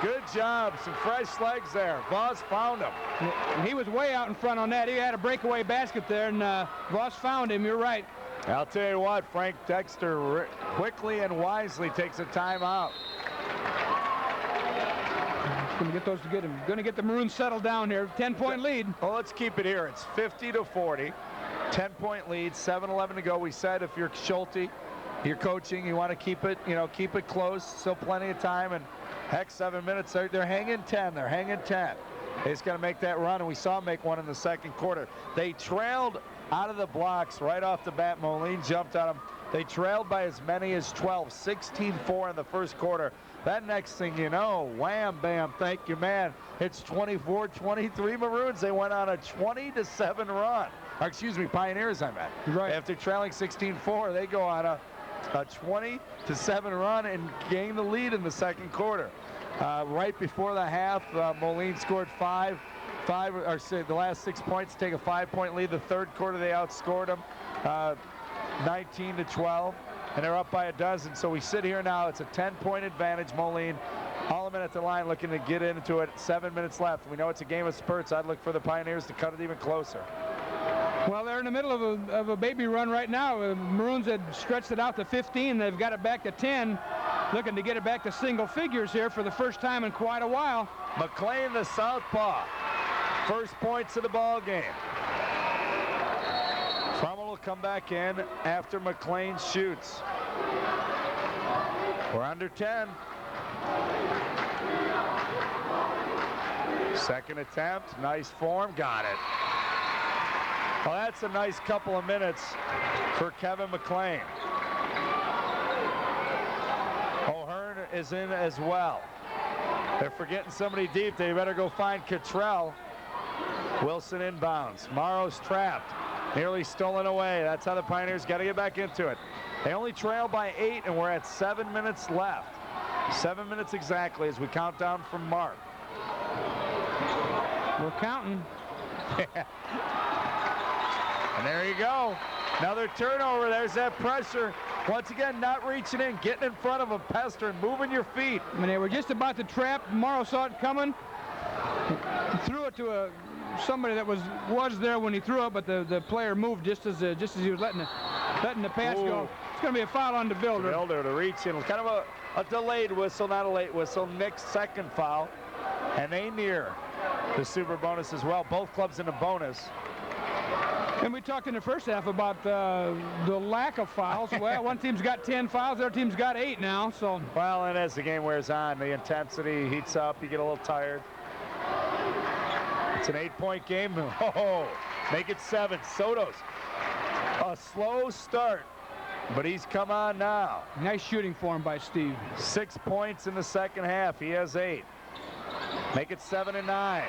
Good job. Some fresh legs there. Voss found him. He was way out in front on that. He had a breakaway basket there, and Voss found him. You're right. I'll tell you what, Frank Dexter quickly and wisely takes a timeout. Going to get those to get him. Going to get the Maroons settled down here. 10-point lead. Well, let's keep it here. It's 50-40. 10-point lead. 7-11 to go. We said if you're Schulte, you're coaching, you want to keep it, keep it close. Still plenty of time. And heck, 7 minutes. They're hanging 10. They're hanging 10. They just got to make that run, and we saw them make one in the second quarter. They trailed out of the blocks right off the bat. Moline jumped on them. They trailed by as many as 12, 16-4 in the first quarter. That next thing you know, wham, bam, thank you, man. It's 24-23 Maroons. They went on a 20-7 run. Or excuse me, Pioneers, I meant. Right. After trailing 16-4, they go on a 20-7 run and gain the lead in the second quarter. Right before the half, Moline scored the last 6 points to take a 5-point lead. The third quarter, they outscored them 19-12, and they're up by a dozen. So we sit here now. It's a 10-point advantage, Moline. Alleman at the line looking to get into it. 7 minutes left. We know it's a game of spurts. I'd look for the Pioneers to cut it even closer. Well, they're in the middle of a baby run right now. Maroons had stretched it out to 15. They've got it back to 10. Looking to get it back to single figures here for the first time in quite a while. McLean, the southpaw. First points of the ball game. Frummel will come back in after McLean shoots. We're under 10. Second attempt, nice form, got it. Well, that's a nice couple of minutes for Kevin McLean. O'Hearn is in as well. They're forgetting somebody deep. They better go find Cottrell. Wilson inbounds. Morrow's trapped. Nearly stolen away. That's how the Pioneers got to get back into it. They only trail by 8, and we're at 7 minutes left. 7 minutes exactly as we count down from Mark. We're counting. And there you go. Another turnover. There's that pressure. Once again, not reaching in, getting in front of them, pestering, moving your feet. I mean, they were just about to trap. Morrow saw it coming. Threw it to somebody that was there when he threw it, but the player moved just as he was letting the pass go. It's going to be a foul on DeVilder. DeVilder to reach in. Kind of a delayed whistle, not a late whistle. Nick's second foul. And they near the super bonus as well. Both clubs in a bonus. And we talked in the first half about the lack of fouls. Well, one team's got 10 fouls, the other team's got 8 now. So. Well, and as the game wears on, the intensity heats up. You get a little tired. It's an 8-point game. Oh, make it 7. Soto's a slow start, but he's come on now. Nice shooting for him by Steve. 6 points in the second half. He has 8. Make it 7 and 9.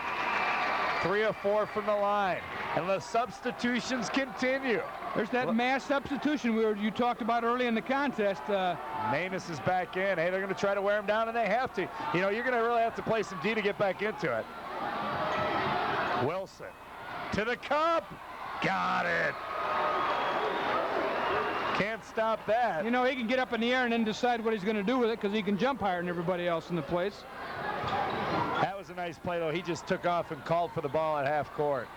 3 of 4 from the line. And the substitutions continue. There's that mass substitution you talked about early in the contest. Manus is back in. Hey, they're going to try to wear him down, and they have to. You know, you're going to really have to play some D to get back into it. Wilson to the cup. Got it. Can't stop that. You know, he can get up in the air and then decide what he's going to do with it because he can jump higher than everybody else in the place. That was a nice play, though. He just took off and called for the ball at half court.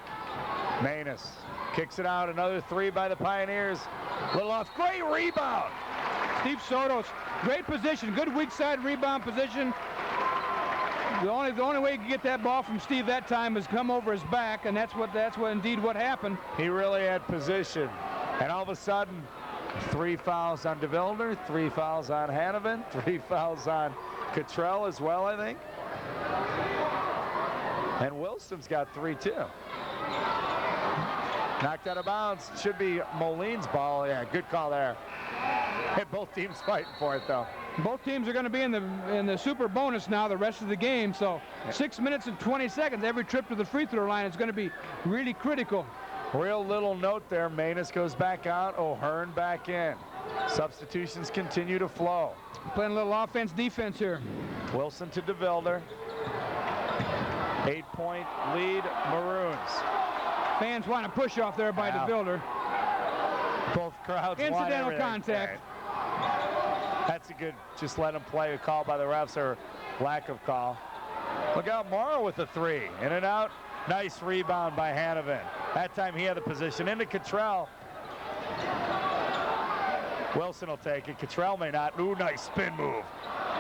Manus kicks it out. Another 3 by the Pioneers. Little off. Great rebound. Steve Sotos, great position. Good weak side rebound position. The only way you can get that ball from Steve that time is come over his back, and that's indeed what happened. He really had position. And all of a sudden, 3 fouls on DeVilder, 3 fouls on Hanovan, 3 fouls on Cottrell as well, I think. And Wilson's got 3 too. Knocked out of bounds. Should be Moline's ball. Yeah, good call there. And both teams fighting for it, though. Both teams are going to be in the super bonus now the rest of the game. So 6 minutes and 20 seconds. Every trip to the free throw line is going to be really critical. Real little note there. Manus goes back out. O'Hearn back in. Substitutions continue to flow. Playing a little offense-defense here. Wilson to DeVilder. 8-point lead, Maroons. Fans want to push off there by DeVilder. Both crowds want incidental everything. contact. That's a good, just let him play. A call by the refs or lack of call. Look out, Morrow with a 3. In and out. Nice rebound by Hanovan. That time he had the position. Into Cottrell. Wilson will take it. Cottrell may not. Ooh, nice spin move.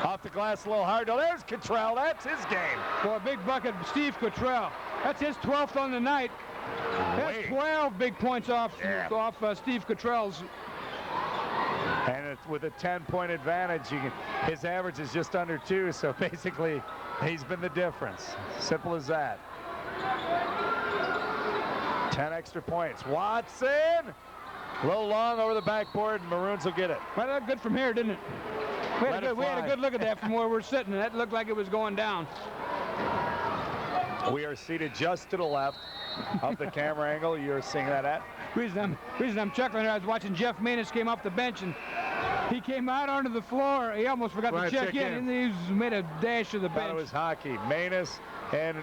Off the glass a little hard. Oh, there's Cottrell. That's his game. Boy, big bucket, Steve Cottrell. That's his 12th on the night. That's 12 big points off Steve Cottrell's. And it's with a 10-point advantage. His average is just under 2, so basically he's been the difference. Simple as that. 10 extra points. Watson! A little long over the backboard, and Maroons will get it. Well, that looked good from here, didn't it? We had a good look at that from where we're sitting. That looked like it was going down. We are seated just to the left of the camera angle you're seeing that at. Reason I'm chuckling, I was watching Jeff Manus came off the bench, and he came out onto the floor. He almost forgot to check in, and he made a dash to the bench. It was hockey. Manus and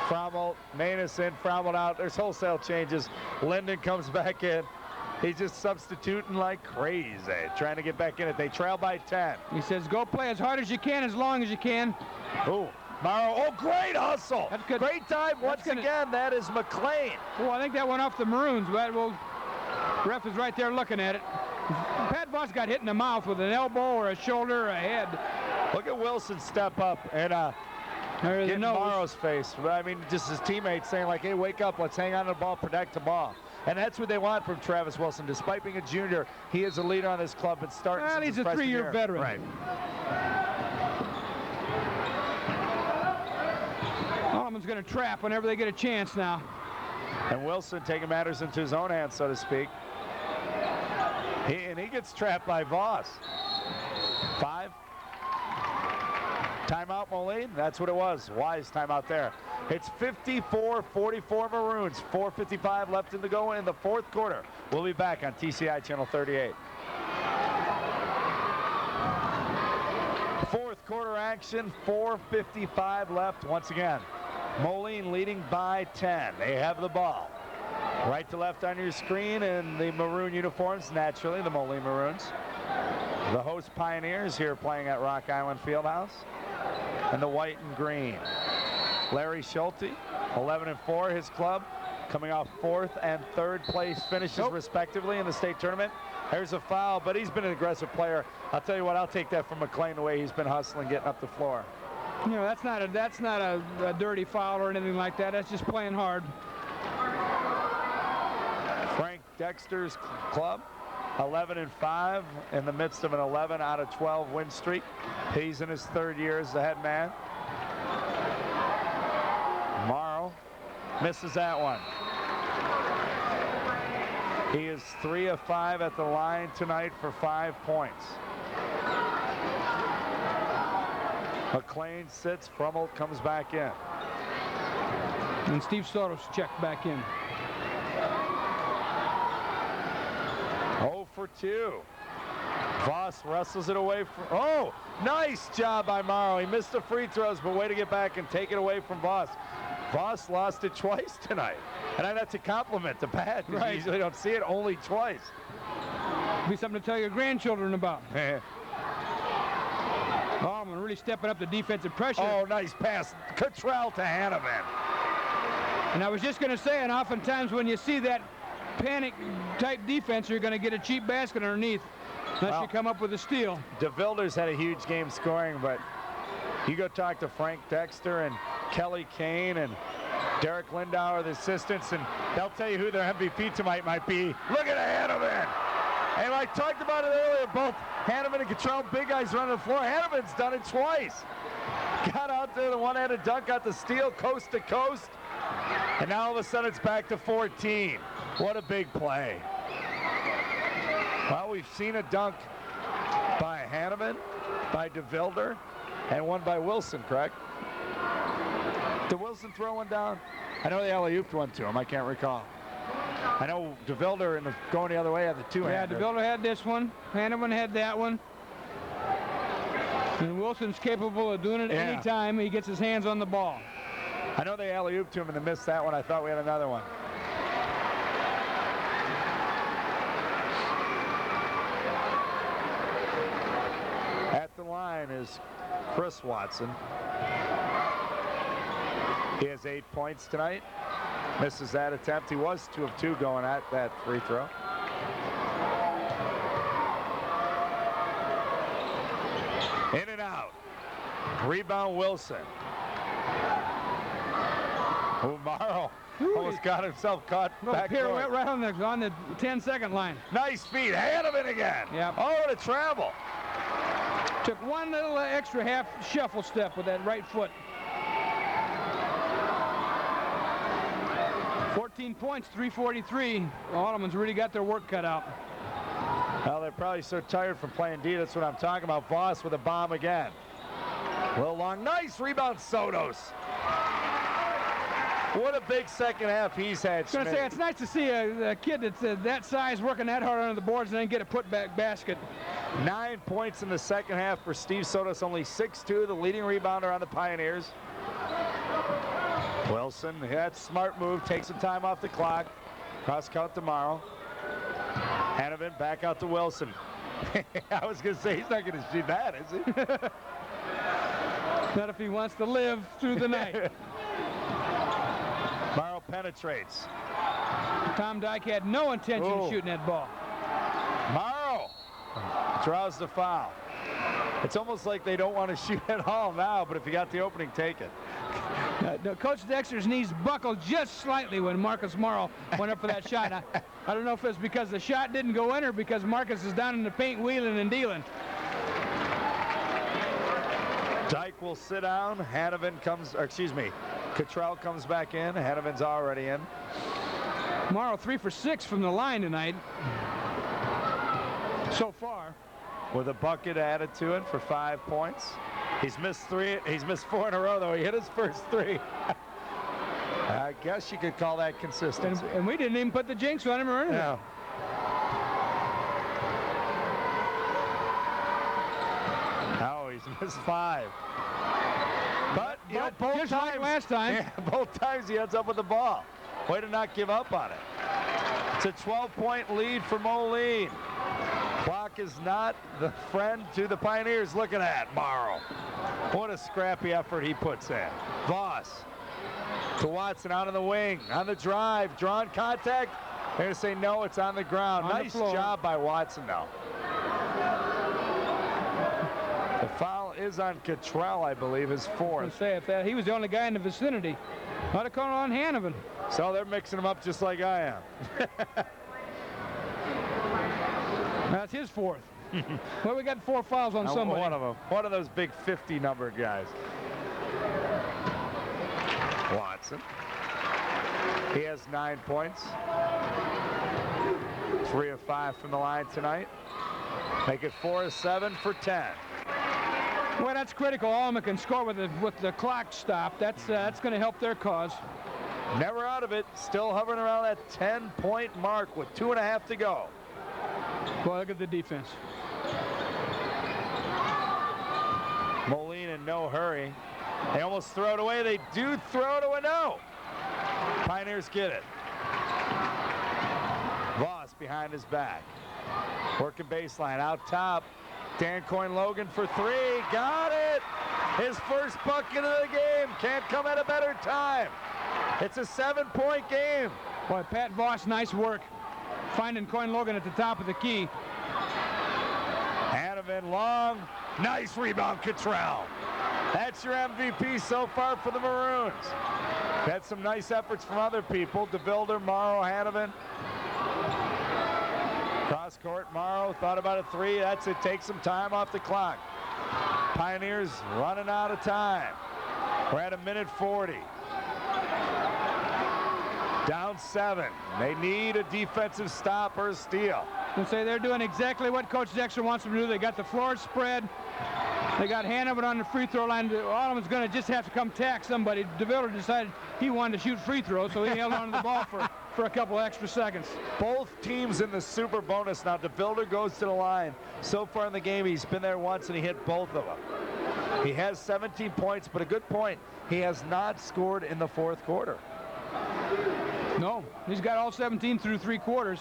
Frummel. Manus in, Frummel out. There's wholesale changes. Linden comes back in. He's just substituting like crazy, trying to get back in it. They trail by 10. He says, go play as hard as you can, as long as you can. Oh, Morrow, oh, great hustle. That's good. Great time once again. That is McLean. Oh, I think that went off the Maroons. But, well, ref is right there looking at it. Pat Voss got hit in the mouth with an elbow or a shoulder or a head. Look at Wilson step up and get in Morrow's face. I mean, just his teammates saying like, hey, wake up, let's hang on to the ball, protect the ball. And that's what they want from Travis Wilson. Despite being a junior, he is a leader on this club and starting since he's his a freshman three-year year. veteran. Right. Alleman's going to trap whenever they get a chance now. And Wilson taking matters into his own hands, so to speak. He gets trapped by Voss. 5. Timeout, Moline. That's what it was. Wise timeout there. It's 54-44 Maroons. 4:55 left in the go in the fourth quarter. We'll be back on TCI Channel 38. Fourth quarter action. 4:55 left once again. Moline leading by 10. They have the ball. Right to left on your screen in the maroon uniforms, naturally, the Moline Maroons. The host Pioneers here playing at Rock Island Fieldhouse. And the white and green. Larry Schulte, 11-4, his club, coming off 4th and 3rd place finishes respectively in the state tournament. There's a foul, but he's been an aggressive player. I'll tell you what, I'll take that from McLean, the way he's been hustling, getting up the floor. You know, that's not a dirty foul or anything like that. That's just playing hard. Frank Dexter's club, 11-5 in the midst of an 11 out of 12 win streak. He's in his 3rd year as the head man. Morrow misses that one. He is 3 of 5 at the line tonight for 5 points. McLean sits, Frummel comes back in. And Steve Sotos checked back in. 0 for 2. Voss wrestles it away from, oh, nice job by Morrow. He missed the free throws, but way to get back and take it away from Voss. Voss lost it twice tonight. And that's a compliment to Pat. Right. You usually don't see it only twice. Be something to tell your grandchildren about. Alleman really stepping up the defensive pressure. Oh, nice pass. Cottrell to Hanneman. And I was just going to say, and oftentimes when you see that panic-type defense, you're going to get a cheap basket underneath unless you come up with a steal. DeVilder's had a huge game scoring, but you go talk to Frank Dexter and Kelly Kane and Derek Lindauer, the assistants, and they'll tell you who their MVP tonight might be. Look at Hanneman. And I talked about it earlier, both Hanneman and Cottrell, big guys running the floor. Hanneman's done it twice. Got out there, the one-handed dunk, got the steal coast to coast. And now all of a sudden it's back to 14. What a big play. Well, we've seen a dunk by Hanneman, by DeVilder, and one by Wilson, correct? Did Wilson throw one down? I know the alley-ooped one to him. I can't recall. I know DeVilder and going the other way had the two-hander. Yeah, DeVilder had this one. Hanneman had that one. And Wilson's capable of doing it any time he gets his hands on the ball. I know they alley-ooped to him and they missed that one. I thought we had another one. At the line is Chris Watson. He has 8 points tonight. Misses that attempt. He was 2 of 2 going at that free throw. In and out. Rebound Wilson. Morrow almost got himself caught back. Pirouette right on the 10-second line. Nice feed. Hanneman again. Yep. Oh, what a travel. Took one little extra half shuffle step with that right foot. 14 points, 343. Alleman's really got their work cut out. Well, they're probably so tired from playing D. That's what I'm talking about. Voss with a bomb again. A little long. Nice rebound, Sotos. What a big second half he's had. I was going to say, it's nice to see a kid that's that size working that hard under the boards and then get a putback basket. 9 points in the second half for Steve Sotos, only 6'2", the leading rebounder on the Pioneers. Wilson, that's a smart move, takes some time off the clock. Cross count tomorrow. Hanovan back out to Wilson. I was going to say, he's not going to shoot that, is he? Not if he wants to live through the night. Morrow penetrates. Tom Dyke had no intention of shooting that ball. Morrow draws the foul. It's almost like they don't want to shoot at all now, but if you got the opening, take it. Coach Dexter's knees buckled just slightly when Marcus Morrow went up for that shot. I don't know if it's because the shot didn't go in or because Marcus is down in the paint wheeling and dealing. Dyke will sit down. Hanovan comes, or excuse me, Cottrell comes back in. Hanovan's already in. Morrow 3 for 6 from the line tonight so far. With a bucket added to it for 5 points. He's missed 3. He's missed 4 in a row, though. He hit his first 3. I guess you could call that consistency. And we didn't even put the jinx on him or anything. Yeah. Oh, he's missed 5. But you know, both just times, like last time. Yeah, both times he ends up with the ball. Way to not give up on it. It's a 12-point lead for Moline. Clock is not the friend to the Pioneers. Look at that, Morrow. What a scrappy effort he puts in. Voss to Watson out on the wing, on the drive, drawn contact. They're going to say no, it's on the ground. Nice job by Watson, though. The foul is on Cottrell, I believe, his 4th. Say if he was the only guy in the vicinity, I'd have called on Hanovan. So they're mixing him up just like I am. That's his 4th. Well, we got 4 fouls on somebody. One of them. One of those big 50-number guys. Watson. He has 9 points. 3 of 5 from the line tonight. Make it 4 of 7 for 10. Well, that's critical. Alleman can score with the clock stopped. That's going to help their cause. Never out of it. Still hovering around that 10-point mark with 2.5 to go. Well, look at the defense. Moline in no hurry. They almost throw it away. They do throw it away. No. Pioneers get it. Voss behind his back. Working baseline out top. Dan Coyne-Logan for 3. Got it. His first bucket of the game. Can't come at a better time. It's a 7-point game. Boy, Pat Voss, nice work. Finding Coyne-Logan at the top of the key. Hanovan long. Nice rebound, Cottrell. That's your MVP so far for the Maroons. Had some nice efforts from other people. DeVilder, Morrow, Hanovan. Cross court, Morrow thought about a 3. That's it. Take some time off the clock. Pioneers running out of time. We're at 1:40. Down 7. They need a defensive stop or a steal. And say they're doing exactly what Coach Dexter wants them to do. They got the floor spread. They got Hanovan on the free throw line. Alleman's going to just have to come tack somebody. DeVilder decided he wanted to shoot free throws, so he held on to the ball for a couple extra seconds. Both teams in the super bonus now. DeVilder goes to the line. So far in the game, he's been there once and he hit both of them. He has 17 points, but a good point. He has not scored in the 4th quarter. No, he's got all 17 through 3 quarters.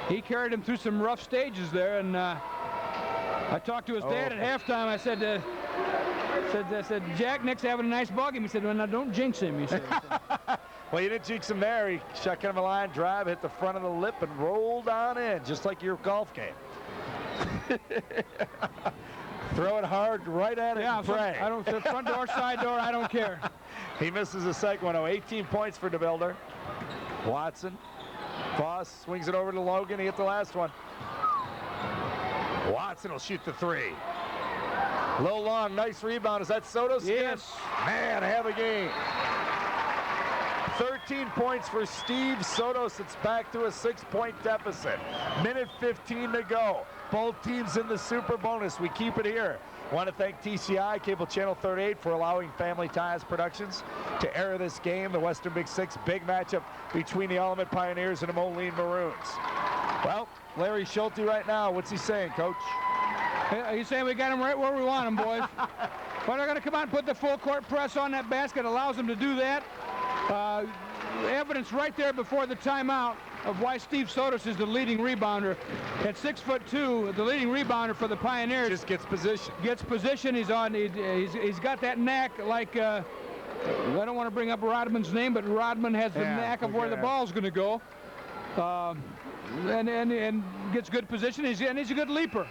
He carried him through some rough stages there, and I talked to his dad at halftime. I said, Jack, Nick's having a nice ball game. He said, well, now don't jinx him, he said. Well, you didn't jinx him there. He shot kind of a line drive, hit the front of the lip, and rolled on in, just like your golf game. Throw it hard right at it and pray. I don't, front door, side door, I don't care. He misses the second one. 18 points for DeVilder. Watson. Voss swings it over to Logan. He hit the last one. Watson will shoot the 3. Low long, nice rebound. Is that Soto's? Yes. Man, have a game. 13 points for Steve Sotos. It's back to a 6-point deficit. 1:15 to go. Both teams in the super bonus. We keep it here. Want to thank TCI, Cable Channel 38, for allowing Family Ties Productions to air this game, the Western Big Six big matchup between the Alleman Pioneers and the Moline Maroons. Well, Larry Schulte right now, what's he saying, Coach? He's saying we got him right where we want him, boys. But they're going to come out and put the full court press on that basket, allows them to do that. Evidence right there before the timeout of why Steve Sotos is the leading rebounder. At 6'2", the leading rebounder for the Pioneers. Just gets position. Gets position. He's got that knack like, I don't want to bring up Rodman's name, but Rodman has the knack of where the ball's going to go. And gets good position. He's a good leaper.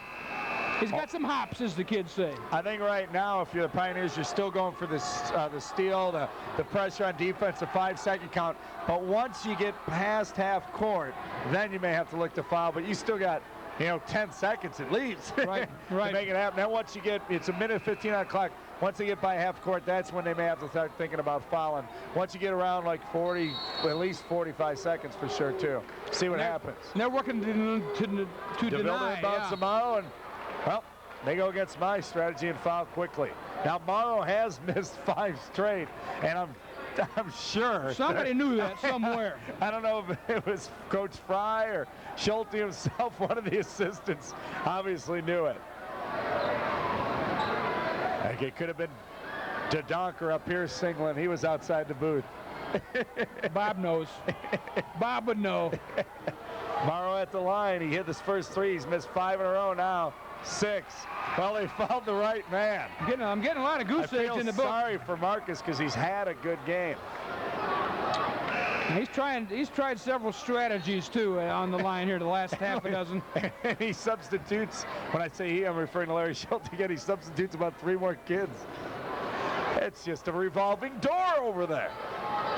He's got some hops, as the kids say. I think right now, if you're the Pioneers, you're still going for this, the steal, the pressure on defense, the 5-second count. But once you get past half court, then you may have to look to foul. But you still got, 10 seconds at least right. to make it happen. Then once you get, it's a minute 15 on the clock. Once they get by half court, that's when they may have to start thinking about fouling. Once you get around like 40, at least 45 seconds for sure too. See what happens. And they're working to deny. Inbounds tomorrow, and well, they go against my strategy and foul quickly. Now Morrow has missed 5 straight, and I'm sure somebody knew that somewhere. I don't know if it was Coach Fry or Schulte himself. One of the assistants obviously knew it. Like it could have been DeDonker up here singling. He was outside the booth. Bob knows. Bob would know. Morrow at the line. He hit his first 3. He's missed 5 in a row now. 6. Well, they found the right man. I'm getting a lot of goose eggs in the book. Sorry for Marcus because he's had a good game. He's tried several strategies too on the line here, the last half a dozen. He substitutes. When I say he, I'm referring to Larry Schulte again. He substitutes about 3 more kids. It's just a revolving door over there.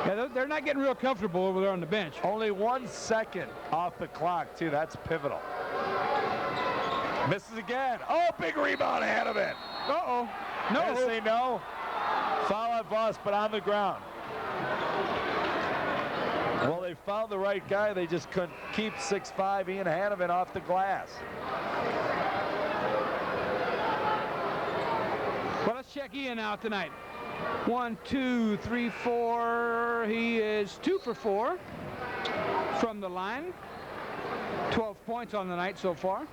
Yeah, they're not getting real comfortable over there on the bench. Only 1 second off the clock too. That's pivotal. Misses again. Oh, big rebound ahead of it. Uh-oh. No. I say no. Foul on Voss, but on the ground. Well, they found the right guy. They just couldn't keep 6'5" Ian Hanovan off the glass. Well, let's check Ian out tonight. 1, 2, 3, 4. He is 2 for 4 from the line. 12 points on the night so far.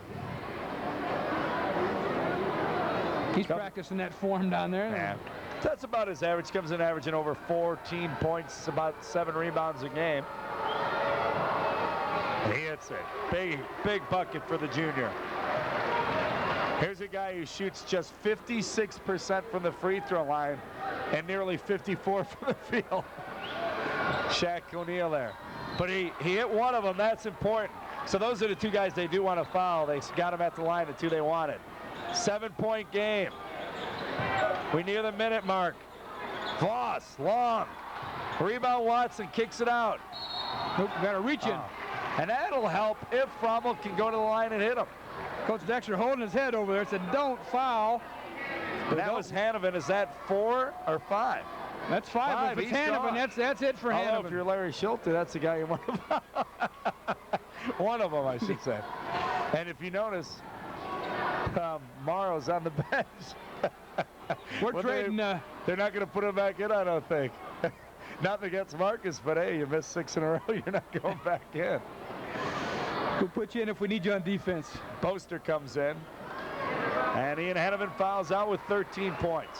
He's practicing that form down there. Yeah. That's about his average. Comes in averaging over 14 points, about 7 rebounds a game. And he hits it. Big bucket for the junior. Here's a guy who shoots just 56% from the free throw line and nearly 54 from the field. Shaq O'Neal there. But he hit one of them. That's important. So those are the 2 guys they do want to foul. They got him at the line, the 2 they wanted. 7-point game. We near the minute mark. Voss, long. Rebound Watson, kicks it out. Nope, got to reach in. And that'll help if Frommel can go to the line and hit him. Coach Dexter holding his head over there, said don't foul. But that was Hanovan. Is that 4 or 5? That's 5. If it's Hanovan, that's it for Hanovan. If you're Larry Schulte, that's the guy you want to foul. One of them, I should say. And if you notice, Morrow's on the bench. We're trading. They're not going to put him back in, I don't think. Nothing against Marcus, but hey, you missed 6 in a row. You're not going back in. We'll put you in if we need you on defense. Poster comes in, and Ian Hanovan fouls out with 13 points.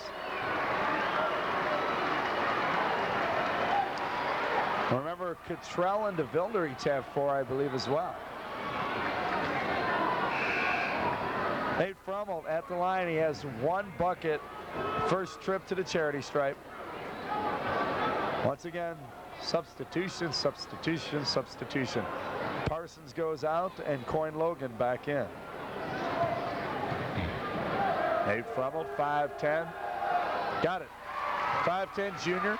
Remember, Cottrell and DeVilder each have 4, I believe, as well. Nate Frommel at the line. He has 1 bucket. First trip to the charity stripe. Once again, substitution, substitution, substitution. Parsons goes out and Coyne Logan back in. Nate Frommel, 5'10". Got it. 5'10" junior.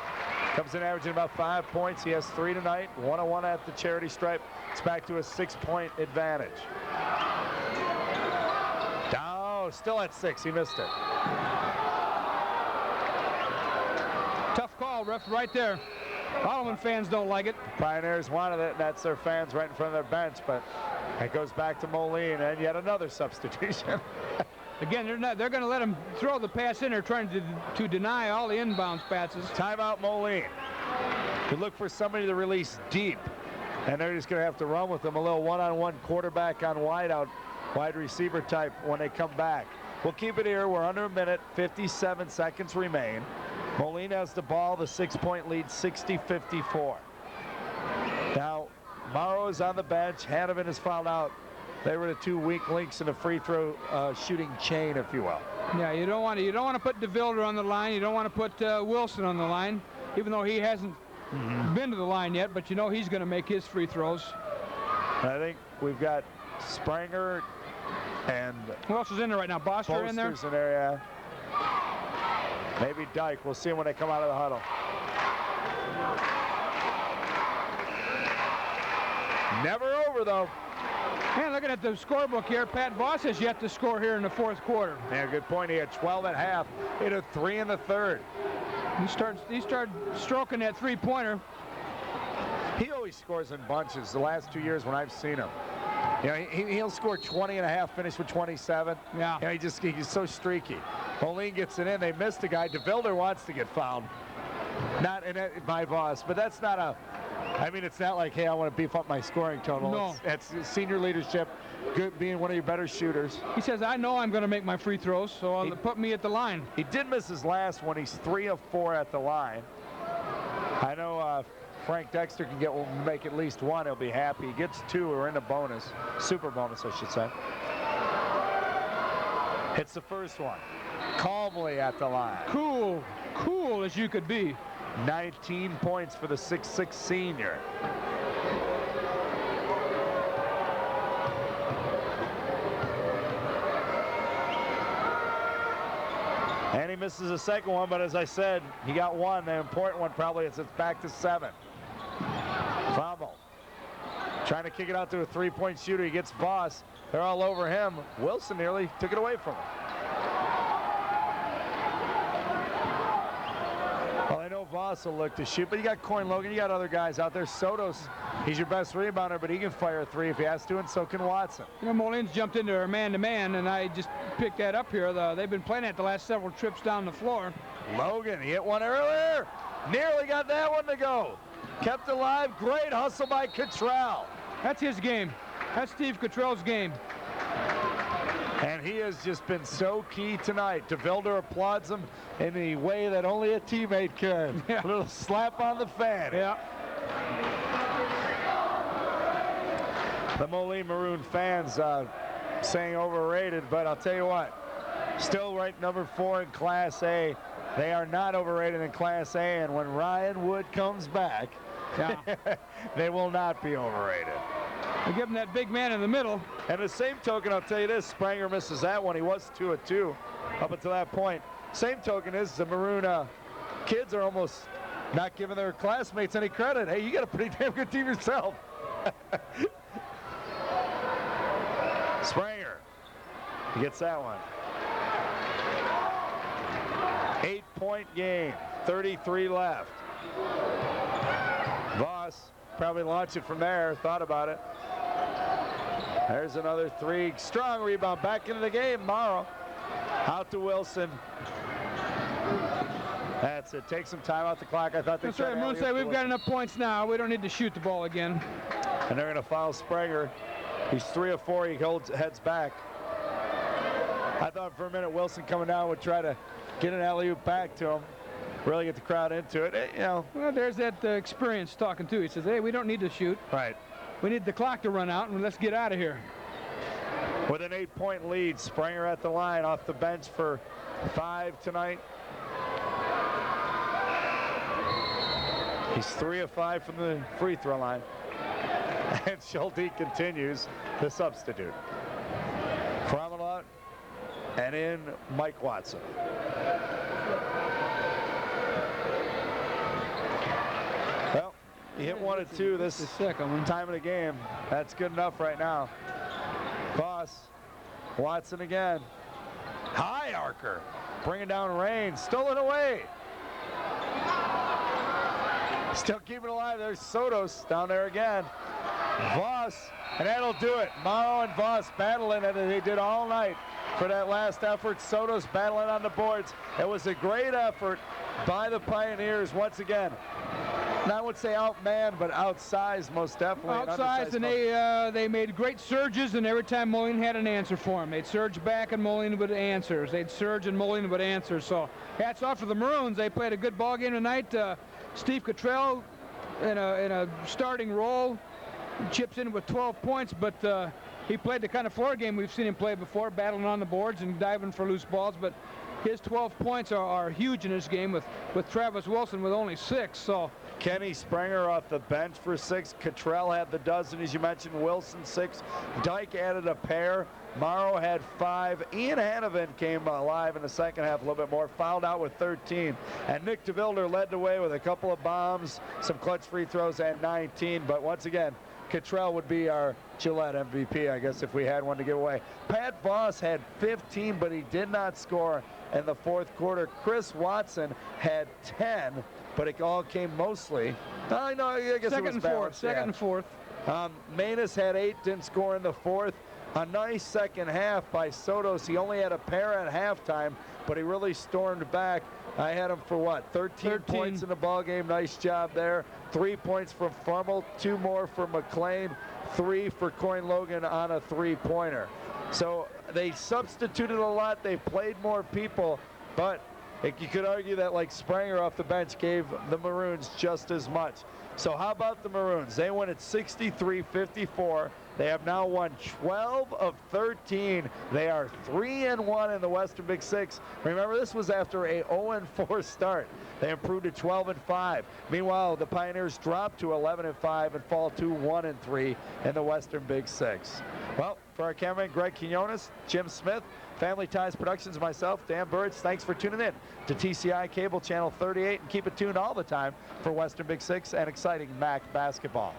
Comes in averaging about 5 points. He has 3 tonight. 1-on-1 at the charity stripe. It's back to a 6-point advantage. Oh, still at 6. He missed it. Tough call, ref, right there. Alleman fans don't like it. Pioneers wanted it, and that's their fans right in front of their bench, but it goes back to Moline, and yet another substitution. Again, they're going to let him throw the pass in. They're trying to deny all the inbounds passes. Timeout Moline. You look for somebody to release deep, and they're just going to have to run with them a little one-on-one quarterback on wide receiver type when they come back. We'll keep it here. We're under a minute. 57 seconds remain. Moline has the ball. The 6-point lead, 60-54. Now, Morrow's on the bench. Hanneman is fouled out. They were the two weak links in the free throw shooting chain, if you will. Yeah, you don't want to put DeVilder on the line. You don't want to put Wilson on the line, even though he hasn't been to the line yet. But you know he's going to make his free throws. I think we've got Spranger and who else is in there right now? Boster in there? Boster's in there, yeah. Maybe Dyke. We'll see him when they come out of the huddle. Never over, though. Man, looking at the scorebook here, Pat Voss has yet to score here in the fourth quarter. Yeah, good point. He had 12 at half. He had a 3 in the third. He started stroking that three-pointer. He always scores in bunches the last 2 years when I've seen him. You know, he'll score 20 and a half, finish with 27. Yeah. You know, he's so streaky. Moline gets it in. They missed a guy. DeVilder wants to get fouled. Not in it by Voss, but that's not a... I mean, it's not like, hey, I want to beef up my scoring total. No. It's senior leadership, good, being one of your better shooters. He says, I know I'm going to make my free throws, so put me at the line. He did miss his last one. He's 3 of 4 at the line. I know Frank Dexter can make at least one. He'll be happy. He gets 2. We're in a bonus. Super bonus, I should say. Hits the first one. Calmly at the line. Cool as you could be. 19 points for the 6'6" senior. And he misses the second one, but as I said, he got one. The important one probably is it's back to 7. Fumble. Trying to kick it out to a 3-point shooter. He gets Voss. They're all over him. Wilson nearly took it away from him. Well, I know Voss will look to shoot, but you got Coyne Logan, you got other guys out there. Sotos, he's your best rebounder, but he can fire a 3 if he has to, and so can Watson. You know, Moline's jumped into a man-to-man, and I just picked that up here. They've been playing that the last several trips down the floor. Logan, he hit one earlier. Nearly got that one to go. Kept alive. Great hustle by Cottrell. That's his game. That's Steve Cottrell's game. And he has just been so key tonight. DeVilder applauds him in the way that only a teammate can. Yeah. A little slap on the fan. Yeah. The Moline Maroon fans saying overrated, but I'll tell you what, still ranked number 4 in Class A. They are not overrated in Class A, and when Ryan Wood comes back, yeah. they will not be overrated. They give him that big man in the middle. And the same token, I'll tell you this, Spranger misses that one. He was 2 of 2 up until that point. Same token is the Maroon kids are almost not giving their classmates any credit. Hey, you got a pretty damn good team yourself. Spranger, he gets that one. 8-point game, 33 left. Voss probably launched it from there, thought about it. There's another 3. Strong rebound back into the game. Morrow out to Wilson. That's it. Take some time out the clock. I thought they That's right. Moon said we've got enough points now. We don't need to shoot the ball again. And they're going to foul Spranger. He's 3 of 4. He heads back. I thought for a minute Wilson coming down would try to get an alley-oop back to him. Really get the crowd into it. You know. Well, there's that experience talking too. He says, hey, we don't need to shoot. Right. We need the clock to run out, and let's get out of here. With an 8-point lead, Spranger at the line off the bench for 5 tonight. He's 3 of 5 from the free throw line. And Schulte continues, the substitute. Promenade and in Mike Watson. Well, he hit 1 of 2 this time of the game. That's good enough right now. Voss, Watson again. High arcer, bringing down Rain, stolen away. Still keeping it alive. There's Sotos down there again. Voss, and that'll do it. Morrow and Voss battling, and they did all night for that last effort. Sotos battling on the boards. It was a great effort by the Pioneers once again. And I would say outmanned, but outsized most definitely. Outsized, and they made great surges, and every time Moline had an answer for them. They'd surge back, and Moline would answer. They'd surge, and Moline would answer. So hats off to the Maroons. They played a good ball game tonight. Steve Cottrell in a starting role. chips in with 12 points, but he played the kind of floor game we've seen him play before, battling on the boards and diving for loose balls. But his 12 points are huge in this game with Travis Wilson with only 6. So Kenny Springer off the bench for 6. Cottrell had the dozen, as you mentioned. Wilson 6. Dyke added a pair. Morrow had 5. Ian Hanovan came alive in the second half a little bit more, fouled out with 13. And Nick DeVilder led the way with a couple of bombs, some clutch free throws, and 19. But once again, Cottrell would be our Gillette MVP, I guess, if we had one to give away. Pat Voss had 15, but he did not score in the fourth quarter. Chris Watson had 10, but it all came mostly. I guess second it was and balanced, fourth. Second and fourth. Manus had 8, didn't score in the fourth. A nice second half by Sotos. He only had a pair at halftime, but he really stormed back. I had him for what, 13 points in the ball game. Nice job there. 3 points from Fummel, 2 more for McLean, 3 for Coyne Logan on a 3-pointer. So they substituted a lot. They played more people, but you could argue that like Springer off the bench gave the Maroons just as much. So how about the Maroons? They won at 63-54. They have now won 12 of 13. They are 3-1 in the Western Big Six. Remember, this was after a 0-4 start. They improved to 12-5. Meanwhile, the Pioneers dropped to 11-5 and fall to 1-3 in the Western Big Six. Well, for our cameraman Greg Quinones, Jim Smith, Family Ties Productions, myself, Dan Burridge, thanks for tuning in to TCI Cable Channel 38, and keep it tuned all the time for Western Big Six and exciting MAC basketball.